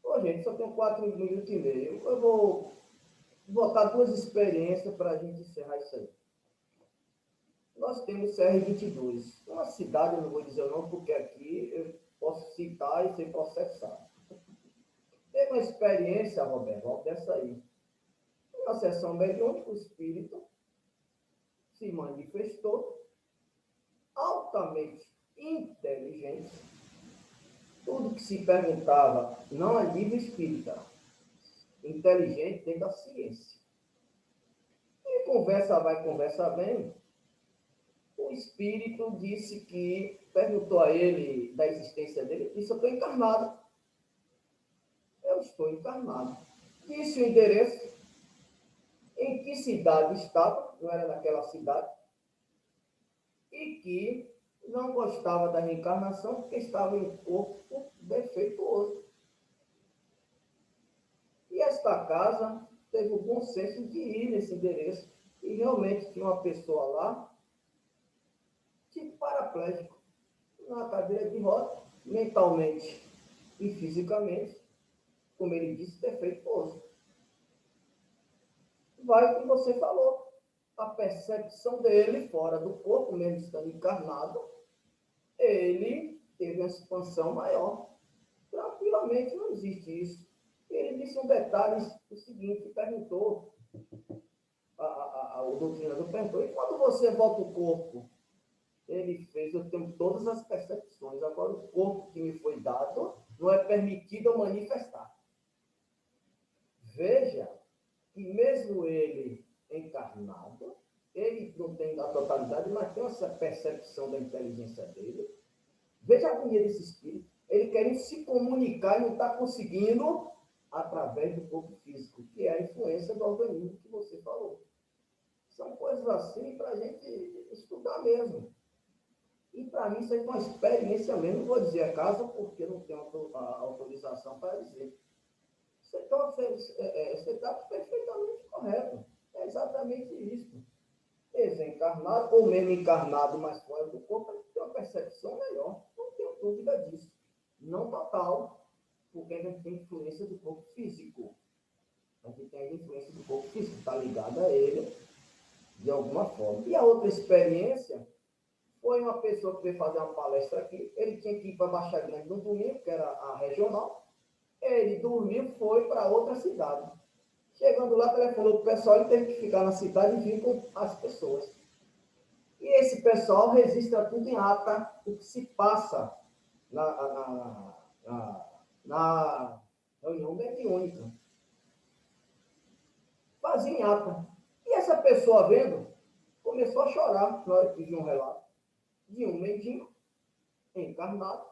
Ô, gente, só tenho 4 minutos e meio. Eu vou botar 2 experiências para a gente encerrar isso aí. Nós temos CR22, uma cidade, eu não vou dizer o nome, porque aqui eu posso citar e ser processado. Teve uma experiência, Roberto, dessa aí. Uma sessão mediúnica, o espírito se manifestou, altamente inteligente. Tudo que se perguntava, não é livro espírita, inteligente dentro da ciência. E conversa vai, conversa vem. O espírito disse que, perguntou a ele da existência dele, disse: eu estou encarnado. Eu estou encarnado. Disse o endereço, em que cidade estava, não era naquela cidade, e que não gostava da reencarnação porque estava em um corpo defeituoso. E esta casa teve o bom senso de ir nesse endereço, e realmente tinha uma pessoa lá, tipo paraplégico, na cadeira de roda, mentalmente e fisicamente, como ele disse, defeituoso. Vai o que você falou. A percepção dele, fora do corpo, mesmo estando encarnado, ele teve uma expansão maior. Tranquilamente não existe isso. Ele disse um detalhe, o seguinte, perguntou, o doutrinador perguntou, e quando você volta o corpo? Ele fez, eu tenho todas as percepções, agora o corpo que me foi dado não é permitido eu manifestar. Veja que mesmo ele encarnado, ele não tem a totalidade, mas tem essa percepção da inteligência dele. Veja a agonia desse espírito. Ele querendo se comunicar e não está conseguindo através do corpo físico, que é a influência do organismo que você falou. São coisas assim para a gente estudar mesmo. E para mim isso é uma experiência mesmo. Não vou dizer a casa porque não tenho a autorização para dizer. Você está perfeitamente correto. É exatamente isso. Desencarnado ou mesmo encarnado, mas fora do corpo, a gente tem uma percepção melhor. Não tenho dúvida disso. Não total, porque a gente tem influência do corpo físico. A gente tem a influência do corpo físico, está ligada a ele de alguma forma. E a outra experiência foi uma pessoa que veio fazer uma palestra aqui. Ele tinha que ir para Baixa Grande no domingo, que era a regional. Ele dormiu, foi para outra cidade. Chegando lá, telefonou para o pessoal, ele teve que ficar na cidade e vir com as pessoas. E esse pessoal registra tudo em ata, o que se passa na reunião mediúnica. Fazia em ata. E essa pessoa vendo, começou a chorar na hora que viu um relato de um mendigo encarnado,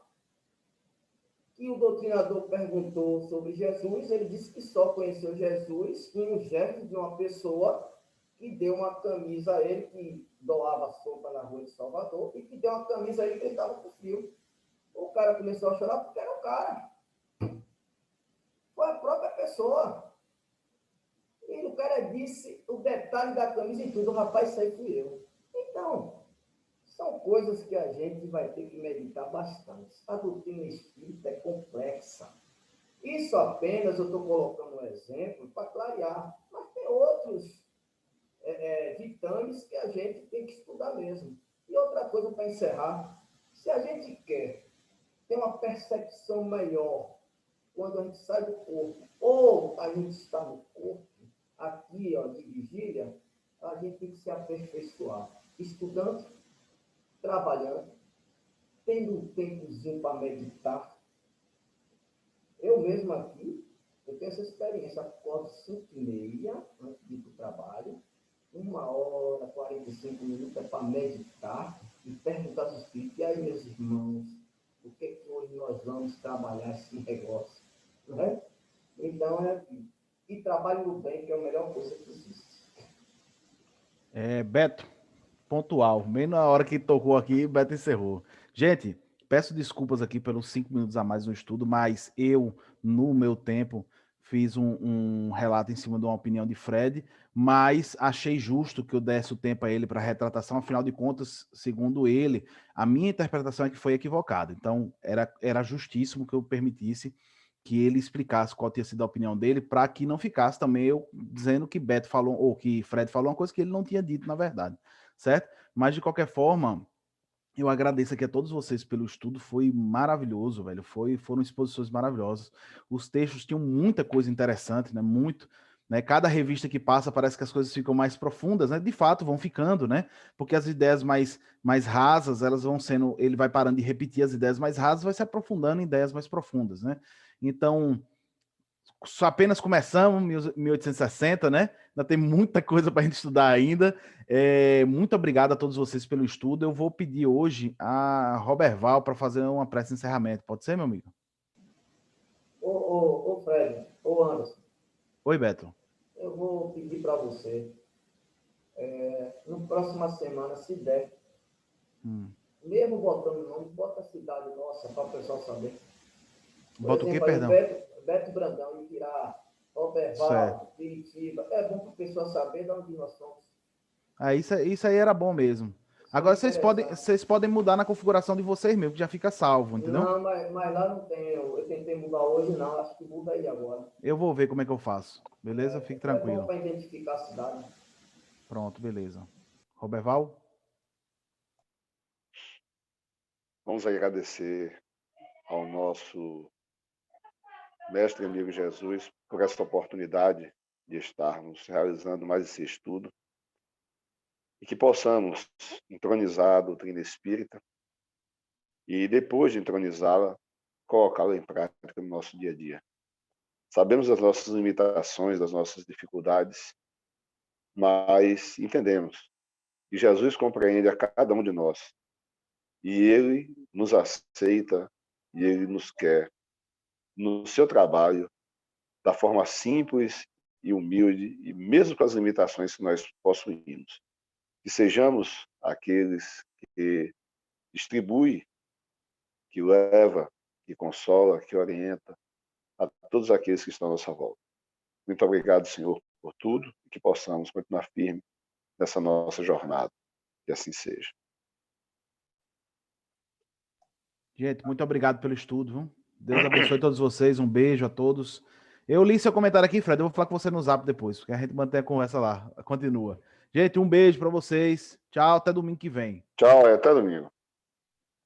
que o doutrinador perguntou sobre Jesus, ele disse que só conheceu Jesus em um gesto de uma pessoa que deu uma camisa a ele, que doava sopa na rua de Salvador, e que deu uma camisa a ele que ele estava com frio. O cara começou a chorar porque era o cara. Foi a própria pessoa. E o cara disse o detalhe da camisa e tudo. Rapaz, isso aí fui eu. Então, são coisas que a gente vai ter que meditar bastante. A doutrina espírita é complexa. Isso apenas eu estou colocando um exemplo para clarear. Mas tem outros ditames que a gente tem que estudar mesmo. E outra coisa para encerrar. Se a gente quer ter uma percepção melhor quando a gente sai do corpo, ou a gente está no corpo, aqui, ó, de vigília, a gente tem que se aperfeiçoar. Estudando, trabalhando, tendo um tempozinho para meditar. Eu mesmo aqui, eu tenho essa experiência. Acordo 5h30 antes de ir para o trabalho, 1h, 45 minutos é para meditar e perguntar aos espíritos. E aí, meus irmãos, o que é que hoje nós vamos trabalhar esse negócio? Né? Então, é aqui. E trabalho no bem, que é a melhor coisa que existe. Beto, pontual. Bem na hora que tocou aqui, Beto encerrou. Gente, peço desculpas aqui pelos 5 minutos a mais no estudo, mas eu, no meu tempo, fiz um relato em cima de uma opinião de Fred, mas achei justo que eu desse o tempo a ele para retratação. Afinal de contas, segundo ele, a minha interpretação é que foi equivocada. Então, era justíssimo que eu permitisse que ele explicasse qual tinha sido a opinião dele, para que não ficasse também eu dizendo que Beto falou, ou que Fred falou uma coisa que ele não tinha dito, na verdade, certo? Mas, de qualquer forma, eu agradeço aqui a todos vocês pelo estudo, foi maravilhoso, velho, foram exposições maravilhosas, os textos tinham muita coisa interessante, né, muito, né, cada revista que passa parece que as coisas ficam mais profundas, né, de fato vão ficando, né, porque as ideias mais rasas, elas vão sendo, ele vai parando de repetir as ideias mais rasas, vai se aprofundando em ideias mais profundas, né, então, só apenas começamos, 1860, né? Ainda tem muita coisa para a gente estudar ainda. Muito obrigado a todos vocês pelo estudo. Eu vou pedir hoje a Roberval para fazer uma prece de encerramento. Pode ser, meu amigo? Ô Fred, ô Anderson. Oi, Beto. Eu vou pedir para você, na próxima semana, se der, mesmo botando o nome, bota a cidade nossa para o pessoal saber. Bota o quê, aí, perdão? Beto Brandão, Ibirá, Roberval, Piritiba. É bom para a pessoa saber de onde nós somos. Isso aí era bom mesmo. Agora vocês podem mudar na configuração de vocês mesmo, que já fica salvo, entendeu? Não, mas lá não tem. Eu tentei mudar hoje, não. Acho que muda aí agora. Eu vou ver como é que eu faço. Beleza? Fique tranquilo. É bom para identificar a cidade. Pronto, beleza. Roberval? Vamos agradecer ao nosso mestre e amigo Jesus por essa oportunidade de estarmos realizando mais esse estudo e que possamos entronizar a doutrina espírita e, depois de entronizá-la, colocá-la em prática no nosso dia a dia. Sabemos das nossas limitações, das nossas dificuldades, mas entendemos que Jesus compreende a cada um de nós e Ele nos aceita e Ele nos quer no seu trabalho da forma simples e humilde, e mesmo com as limitações que nós possuímos. Que sejamos aqueles que distribui, que leva, que consola, que orienta a todos aqueles que estão à nossa volta. Muito obrigado, Senhor, por tudo e que possamos continuar firme nessa nossa jornada. Que assim seja. Gente, muito obrigado pelo estudo, viu? Deus abençoe todos vocês, um beijo a todos. Eu li seu comentário aqui, Fred, eu vou falar com você no Zap depois, porque a gente mantém a conversa lá, continua. Gente, um beijo para vocês, tchau, até domingo que vem. Tchau, até domingo.